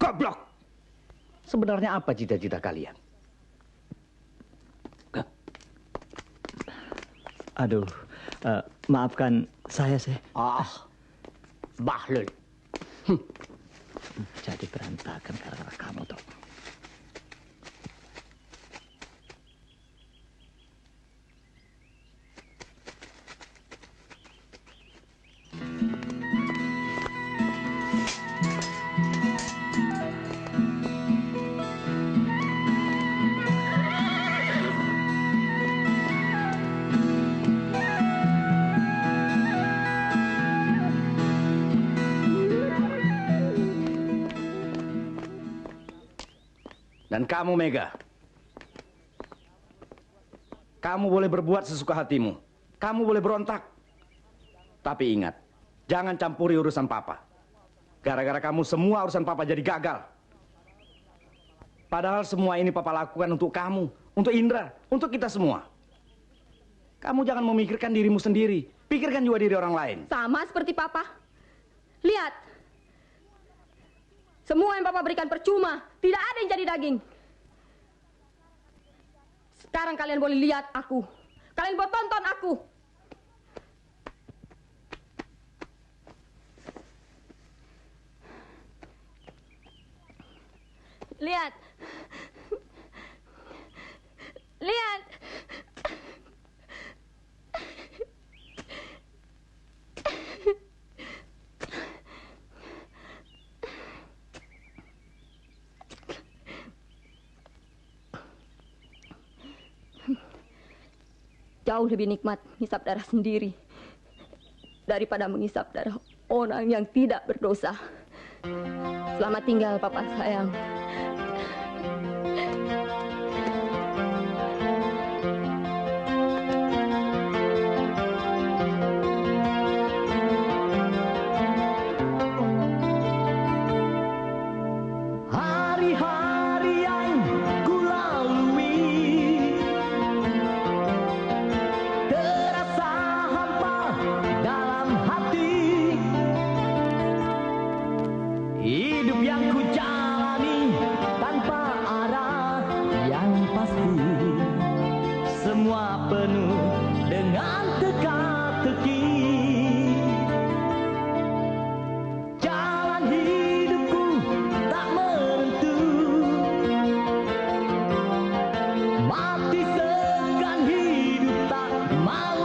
Goblok! Sebenarnya apa cita-cita kalian? Aduh, maafkan saya, Syekh. Bahlul. Jadi berantakan gara-gara kamu, Tok. Dan kamu, Mega. Kamu boleh berbuat sesuka hatimu. Kamu boleh berontak. Tapi ingat, jangan campuri urusan Papa. Gara-gara kamu semua urusan Papa jadi gagal. Padahal semua ini Papa lakukan untuk kamu, untuk Indra, untuk kita semua. Kamu jangan memikirkan dirimu sendiri, pikirkan juga diri orang lain. Sama seperti Papa. Lihat. Semua yang Papa berikan percuma, tidak ada yang jadi daging. Sekarang kalian boleh lihat aku. Kalian boleh tonton aku. Lihat. Lihat. Jauh lebih nikmat menghisap darah sendiri daripada menghisap darah orang yang tidak berdosa. Selamat tinggal, Papa sayang. Hari-hari yang kulalui terasa hampa dalam hati. Hidup yang ku jalani tanpa arah yang pasti, semua penuh dengan teka-teki. Jalan hidupku tak menentu, mati segan hidup tak mau.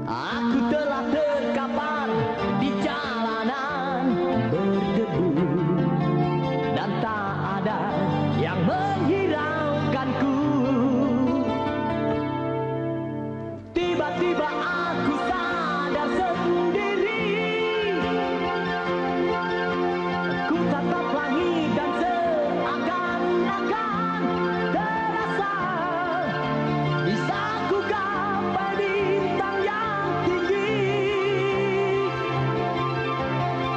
Aku telah terkapar di jalanan berdebu, dan tak ada yang menghiraukanku. Tiba-tiba aku sadar sendiri, ku tatap langit dan seakan-akan terasa bisa ku gapai bintang yang tinggi.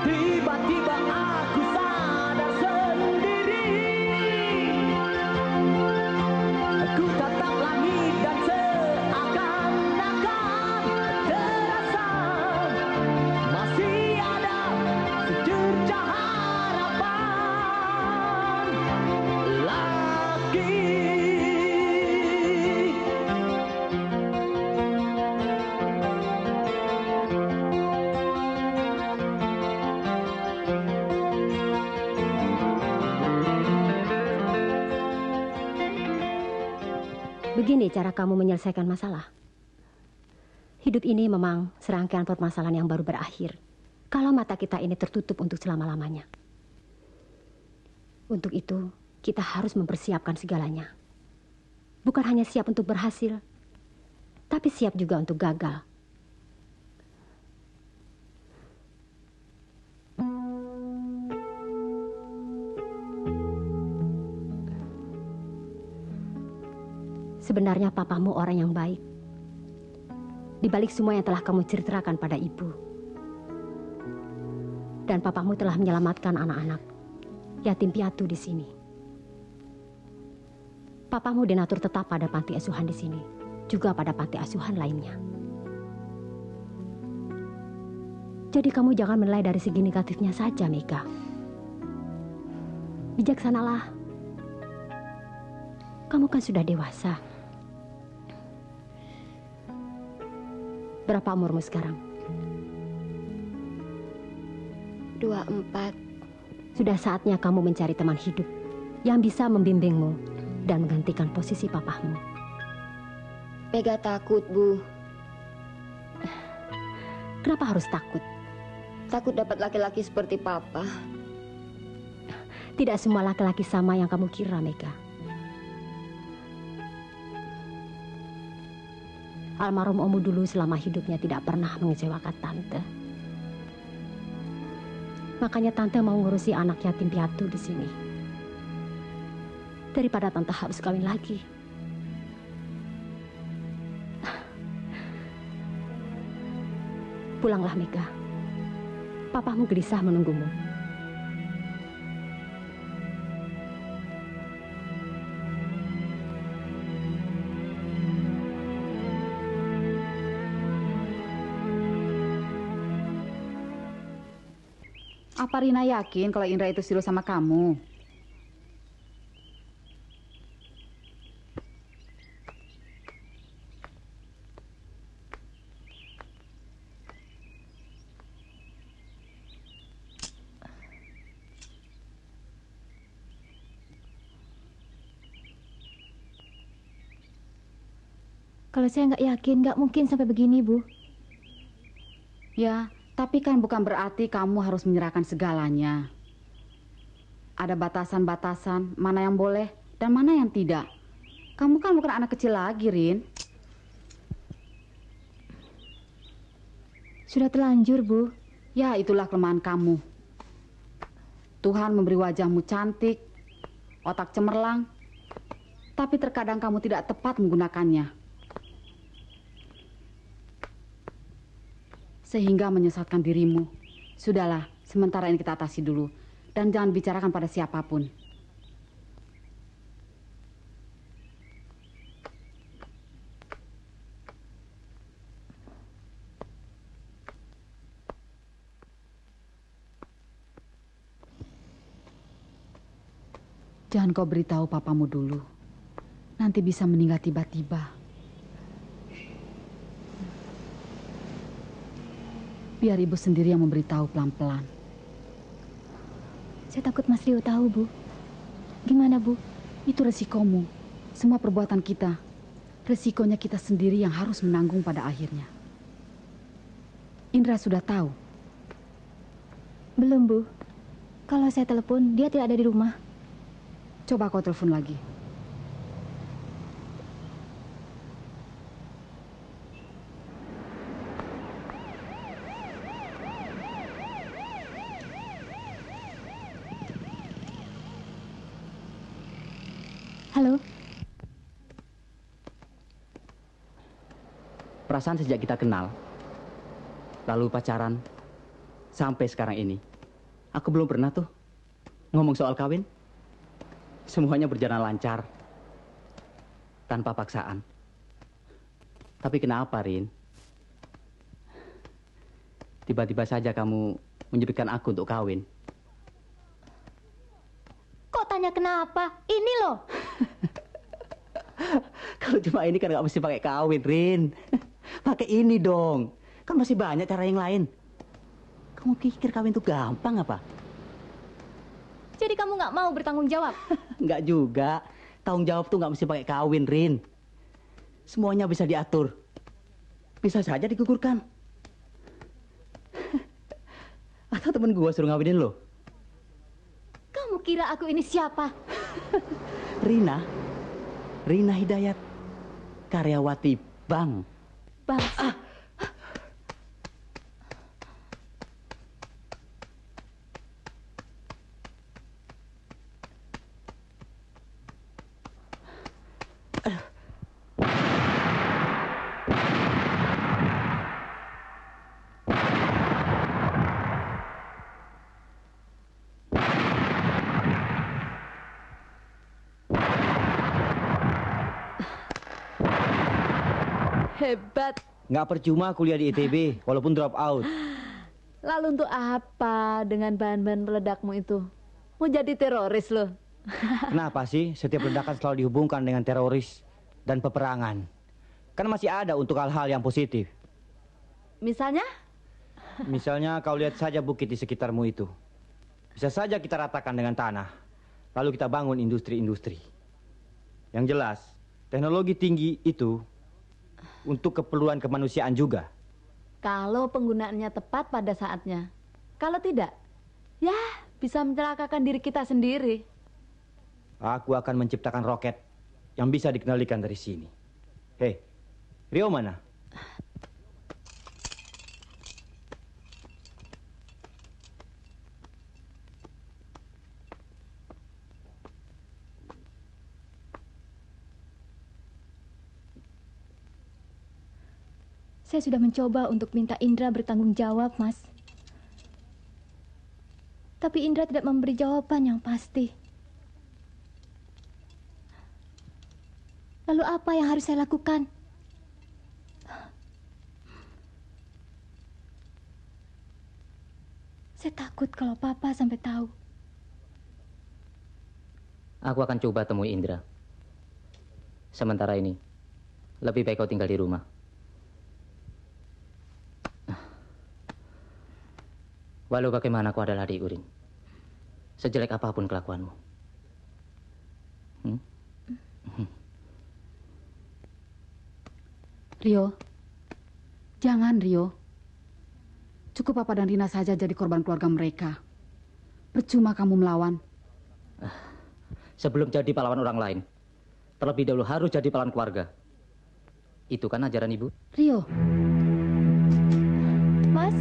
Tiba-tiba aku sadar sendiri, ku tatap langit dan seakan-akan terasa masih ada secercah harapan lagi. Begini cara kamu menyelesaikan masalah. Hidup ini memang serangkaian permasalahan yang baru berakhir kalau mata kita ini tertutup untuk selama-lamanya. Untuk itu, kita harus mempersiapkan segalanya. Bukan hanya siap untuk berhasil, tapi siap juga untuk gagal. Sebenarnya papamu orang yang baik. Di balik semua yang telah kamu ceritakan pada ibu. Dan papamu telah menyelamatkan anak-anak yatim piatu di sini. Papamu donatur tetap pada panti asuhan di sini, juga pada panti asuhan lainnya. Jadi kamu jangan menilai dari segi negatifnya saja, Mega. Bijaksanalah. Kamu kan sudah dewasa. Berapa umurmu sekarang? 24. Sudah saatnya kamu mencari teman hidup yang bisa membimbingmu dan menggantikan posisi papahmu. Mega takut, Bu. Kenapa harus takut? Takut dapat laki-laki seperti Papa. Tidak semua laki-laki sama yang kamu kira, Mega. Almarhum Omu dulu selama hidupnya tidak pernah mengecewakan Tante. Makanya Tante mau ngurusi anak yatim piatu di sini. Daripada Tante harus kawin lagi. Pulanglah, Mega. Papamu gelisah menunggumu. Apa Rina yakin kalau Indra itu serius sama kamu? Kalau saya nggak yakin, nggak mungkin sampai begini, Bu. Ya, tapi kan bukan berarti kamu harus menyerahkan segalanya. Ada batasan-batasan, mana yang boleh dan mana yang tidak. Kamu kan bukan anak kecil lagi, Rin. Sudah terlanjur, Bu. Ya, itulah kelemahan kamu. Tuhan memberi wajahmu cantik, otak cemerlang, tapi terkadang kamu tidak tepat menggunakannya. Sehingga menyesatkan dirimu. Sudahlah, sementara ini kita atasi dulu. Dan jangan bicarakan pada siapapun. Jangan kau beritahu papamu dulu. Nanti bisa meninggal tiba-tiba. Biar ibu sendiri yang memberitahu pelan-pelan. Saya takut Mas Rio tahu, Bu. Gimana, Bu? Itu resikomu. Semua perbuatan kita. Resikonya kita sendiri yang harus menanggung pada akhirnya. Indra sudah tahu? Belum, Bu. Kalau saya telepon, dia tidak ada di rumah. Coba kau telepon lagi. Halo? Perasaan sejak kita kenal, lalu pacaran, sampai sekarang ini, aku belum pernah tuh ngomong soal kawin. Semuanya berjalan lancar, tanpa paksaan. Tapi kenapa, Rin? Tiba-tiba saja kamu menyebutkan aku untuk kawin. Kok tanya kenapa? Ini loh. Kalau cuma ini kan nggak mesti pakai kawin, Rin. Pakai ini dong. Kan masih banyak cara yang lain. Kamu pikir kawin itu gampang apa? Jadi kamu nggak mau bertanggung jawab? Nggak juga. Tanggung jawab tuh nggak mesti pakai kawin, Rin. Semuanya bisa diatur. Bisa saja digugurkan. Atau temen gua suruh ngawinin lo? Kamu kira aku ini siapa? Rina. Rina Hidayat. Karyawati bank. Bang. Hebat. Nggak percuma kuliah di ITB, walaupun drop out. Lalu untuk apa dengan bahan-bahan meledakmu itu? Mau jadi teroris loh. Kenapa sih setiap ledakan selalu dihubungkan dengan teroris dan peperangan? Kan masih ada untuk hal-hal yang positif. Misalnya? Misalnya kau lihat saja bukit di sekitarmu itu. Bisa saja kita ratakan dengan tanah. Lalu kita bangun industri-industri. Yang jelas, teknologi tinggi itu untuk keperluan kemanusiaan juga. Kalau penggunaannya tepat pada saatnya. Kalau tidak, ya bisa mencelakakan diri kita sendiri. Aku akan menciptakan roket yang bisa dikendalikan dari sini. Hei, Rio mana? Saya sudah mencoba untuk minta Indra bertanggung jawab, Mas. Tapi Indra tidak memberi jawaban yang pasti. Lalu apa yang harus saya lakukan? Saya takut kalau Papa sampai tahu. Aku akan coba temui Indra. Sementara ini, lebih baik kau tinggal di rumah. Walau bagaimana kau adalah adik Urin. Sejelek apapun kelakuanmu. Rio, jangan Rio. Cukup Papa dan Rina saja jadi korban keluarga mereka. Percuma kamu melawan. Sebelum jadi pahlawan orang lain, terlebih dahulu harus jadi pahlawan keluarga. Itu kan ajaran ibu? Rio. Mas?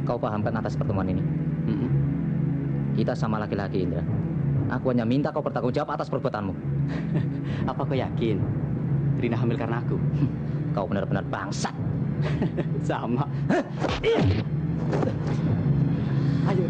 Kau pahamkan atas pertemuan ini? Kita sama laki-laki, Indra. Aku hanya minta kau bertanggung jawab atas perbuatanmu. Apa kau yakin Rina hamil karena aku? Kau benar-benar bangsat. Sama. Ayo. Ayo.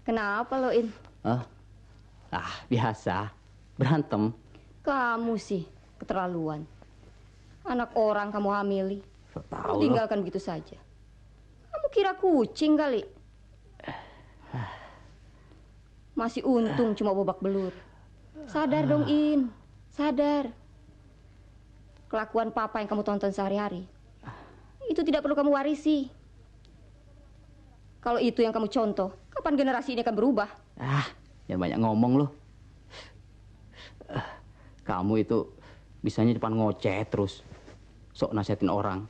Kenapa lo, In? Biasa. Berantem. Kamu sih keterlaluan. Anak orang kamu hamili. Tahu tinggalkan begitu saja. Kamu kira kucing kali? Masih untung cuma babak belur. Sadar dong, In. Sadar. Kelakuan papa yang kamu tonton sehari-hari, itu tidak perlu kamu warisi. Kalau itu yang kamu contoh, kapan generasi ini akan berubah? Jangan banyak ngomong loh. Kamu itu bisanya depan ngoceh terus. Sok nasihatin orang.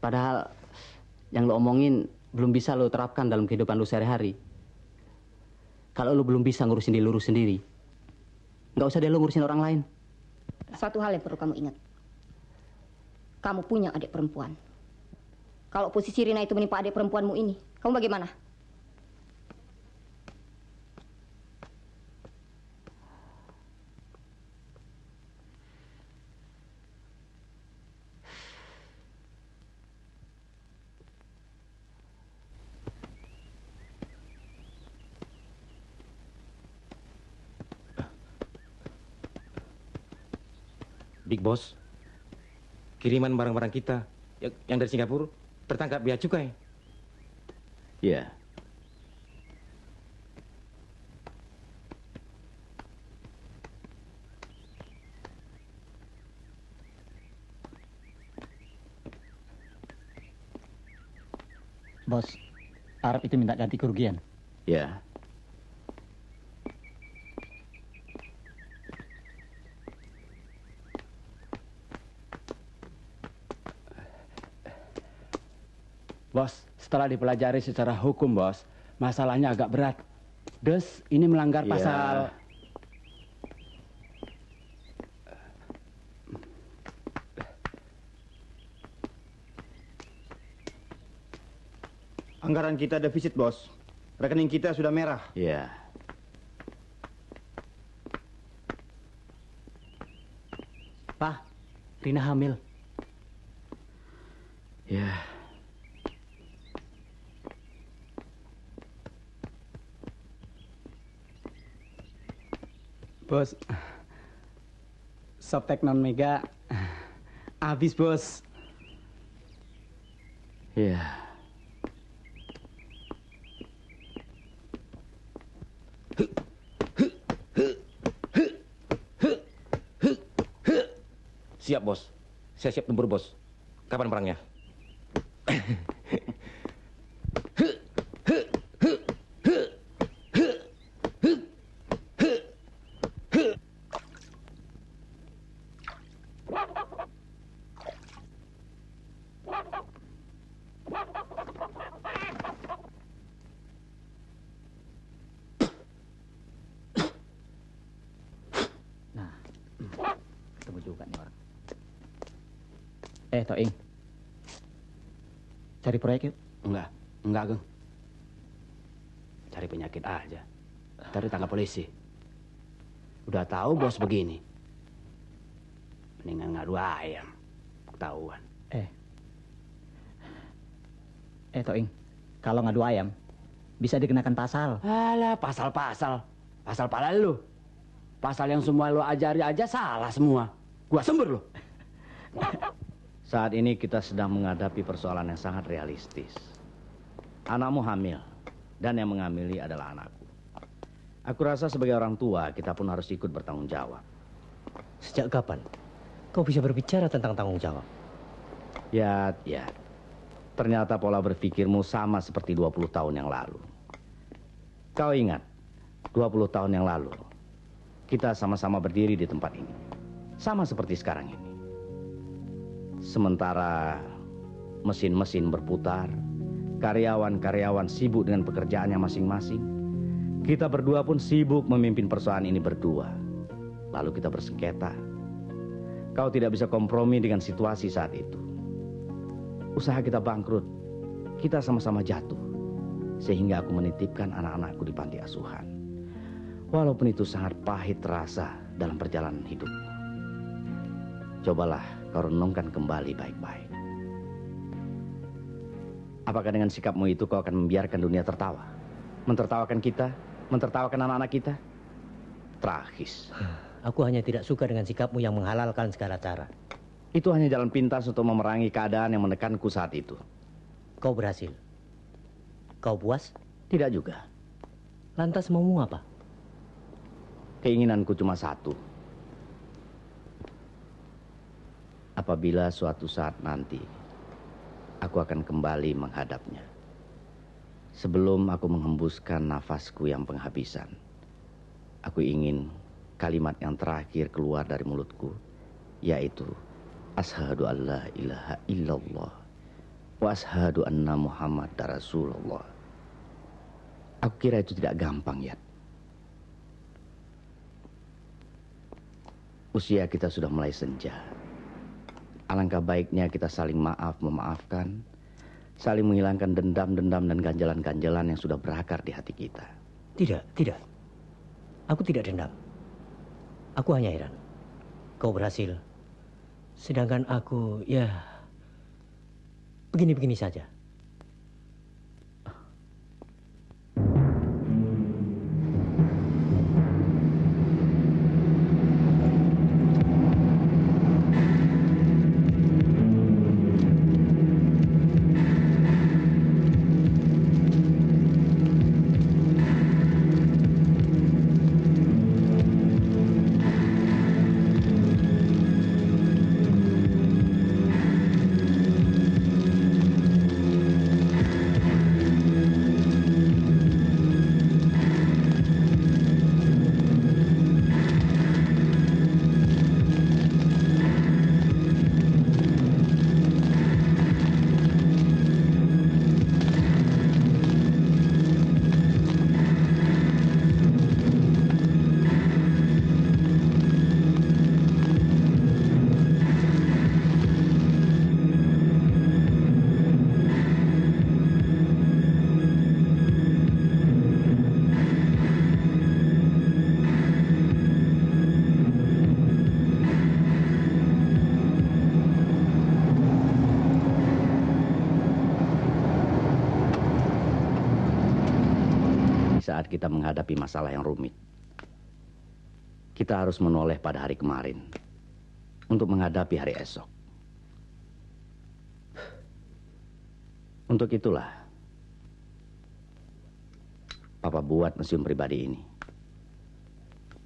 Padahal yang lo omongin belum bisa lo terapkan dalam kehidupan lo sehari-hari. Kalau lo belum bisa ngurusin diri lo sendiri, nggak usah deh lo ngurusin orang lain. Satu hal yang perlu kamu ingat. Kamu punya adik perempuan. Kalau posisi Rina itu menimpa adik perempuanmu ini, kamu bagaimana? Big Boss, kiriman barang-barang kita yang dari Singapura tertangkap bea cukai. Iya. Bos, Arab itu minta ganti kerugian. Ya. Bos, setelah dipelajari secara hukum, bos, masalahnya agak berat. Des, ini melanggar pasal... Anggaran kita defisit, bos. Rekening kita sudah merah. Iya. Pak, Rina hamil. Ya. Bos, Softtek non Mega habis, bos. Iya. Siap, bos. Saya siap tempur, bos. Kapan perangnya? Ketemu juga nih orang. Toing. Cari proyek yuk. Enggak, Geng. Cari penyakit aja. Ntar ditangkap polisi. Udah tahu bos begini. Mendingan ngadu ayam. Ketahuan. Toing. Kalau ngadu ayam, bisa dikenakan pasal. Alah, pasal-pasal. Pasal pala lu. Pasal yang semua lu ajari aja salah semua. Gua sembur lu. Saat ini kita sedang menghadapi persoalan yang sangat realistis. Anakmu hamil, dan yang mengamili adalah anakku. Aku rasa sebagai orang tua, kita pun harus ikut bertanggung jawab. Sejak kapan kau bisa berbicara tentang tanggung jawab? Ya. Ternyata pola berpikirmu sama seperti 20 tahun yang lalu. Kau ingat, 20 tahun yang lalu, kita sama-sama berdiri di tempat ini. Sama seperti sekarang ini. Sementara mesin-mesin berputar, karyawan-karyawan sibuk dengan pekerjaannya masing-masing, kita berdua pun sibuk memimpin persoalan ini berdua. Lalu kita bersengketa. Kau tidak bisa kompromi dengan situasi saat itu. Usaha kita bangkrut, kita sama-sama jatuh. Sehingga aku menitipkan anak-anakku di panti asuhan. Walaupun itu sangat pahit terasa dalam perjalanan hidup. Cobalah kau renungkan kembali baik-baik. Apakah dengan sikapmu itu kau akan membiarkan dunia tertawa? Mentertawakan kita? Mentertawakan anak-anak kita? Tragis. Aku hanya tidak suka dengan sikapmu yang menghalalkan segala cara. Itu hanya jalan pintas untuk memerangi keadaan yang menekanku saat itu. Kau berhasil. Kau puas? Tidak juga. Lantas maumu apa? Keinginanku cuma satu. Apabila suatu saat nanti aku akan kembali menghadapnya. Sebelum aku menghembuskan nafasku yang penghabisan, aku ingin kalimat yang terakhir keluar dari mulutku, yaitu Ashhadu an la ilaha illallah wa ashhadu anna Muhammad Rasulullah. Aku kira itu tidak gampang, ya. Usia kita sudah mulai senja. Alangkah baiknya kita saling memaafkan, saling menghilangkan dendam-dendam dan ganjalan-ganjalan yang sudah berakar di hati kita. Tidak. Aku tidak dendam. Aku hanya heran. Kau berhasil. Sedangkan aku, ya, begini-begini saja. saat kita menghadapi masalah yang rumit, kita harus menoleh pada hari kemarin untuk menghadapi hari esok. Untuk itulah, Papa buat museum pribadi ini,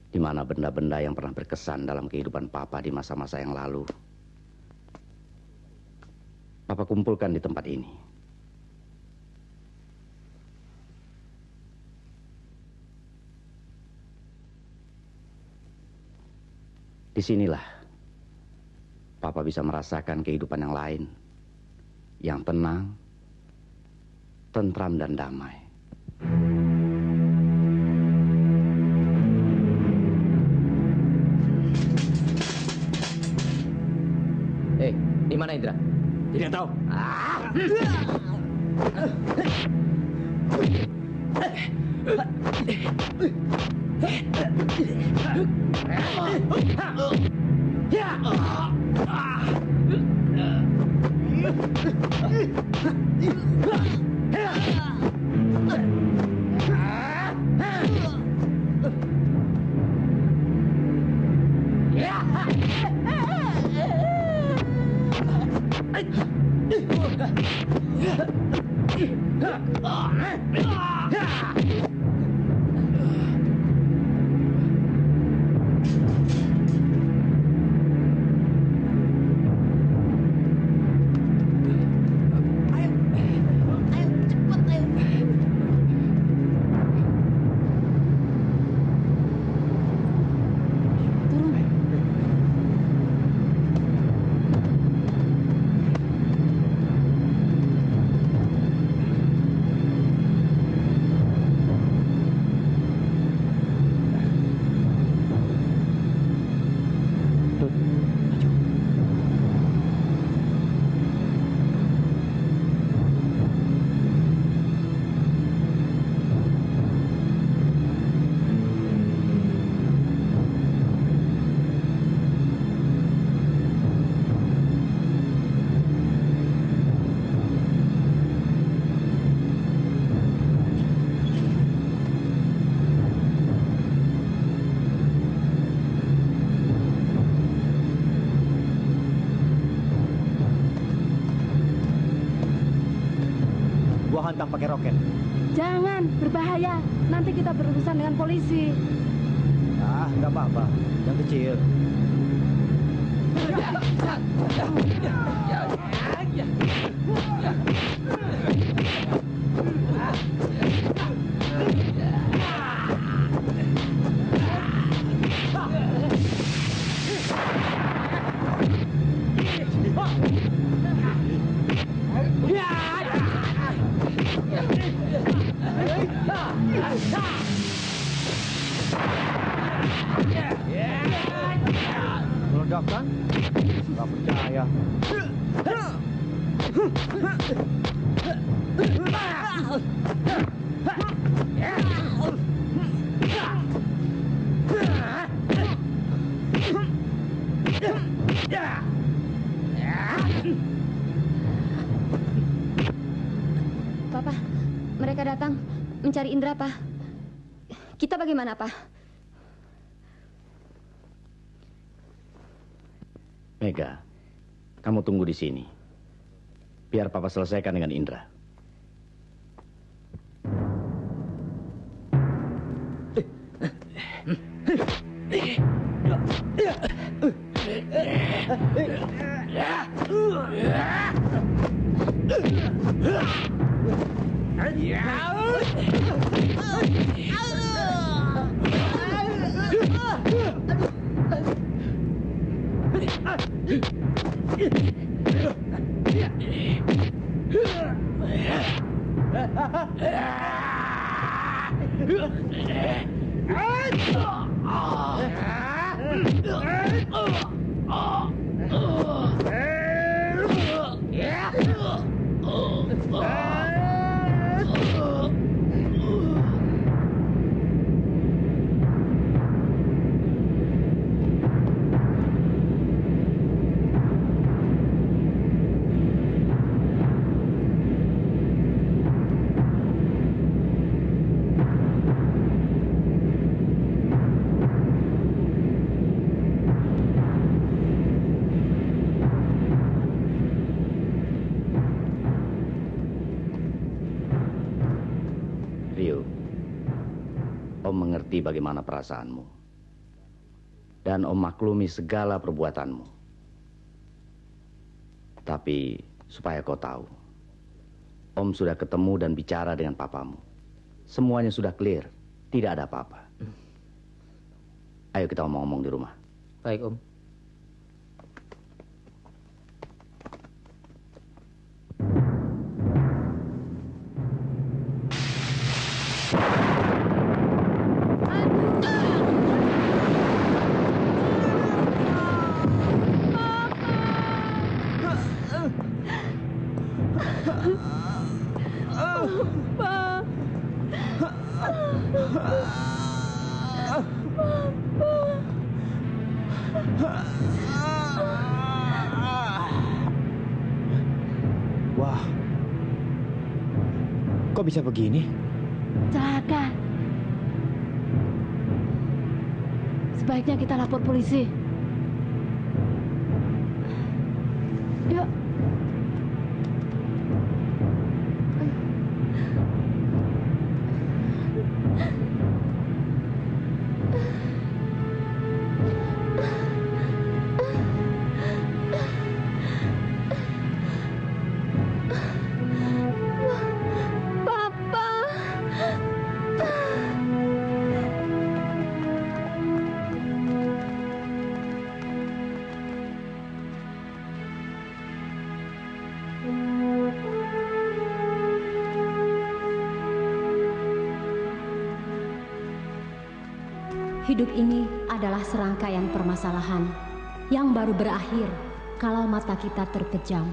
di mana benda-benda yang pernah berkesan dalam kehidupan Papa di masa-masa yang lalu, Papa kumpulkan di tempat ini. Disinilah Papa bisa merasakan kehidupan yang lain, yang tenang, tentram dan damai. Di mana Indra? Tidak tahu. Hantam pakai roket. Jangan, berbahaya. Nanti kita berurusan dengan polisi. Ah, nggak apa-apa. Yang kecil. Meledak kan? Nggak percaya. Papa, mereka datang mencari Indra, Pak. Kita bagaimana, Pak? Mega, kamu tunggu di sini. Biar Papa selesaikan dengan Indra. Rio, Om mengerti bagaimana perasaanmu. Dan Om maklumi segala perbuatanmu. Tapi supaya kau tahu, Om sudah ketemu dan bicara dengan papamu. Semuanya sudah clear, tidak ada apa-apa. Ayo kita ngomong-ngomong di rumah. Baik, Om. Wah, kok bisa begini? Celaka. Sebaiknya kita lapor polisi. Yuk. Hidup ini adalah serangkaian permasalahan yang baru berakhir kalau mata kita terpejam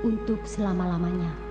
untuk selama-lamanya.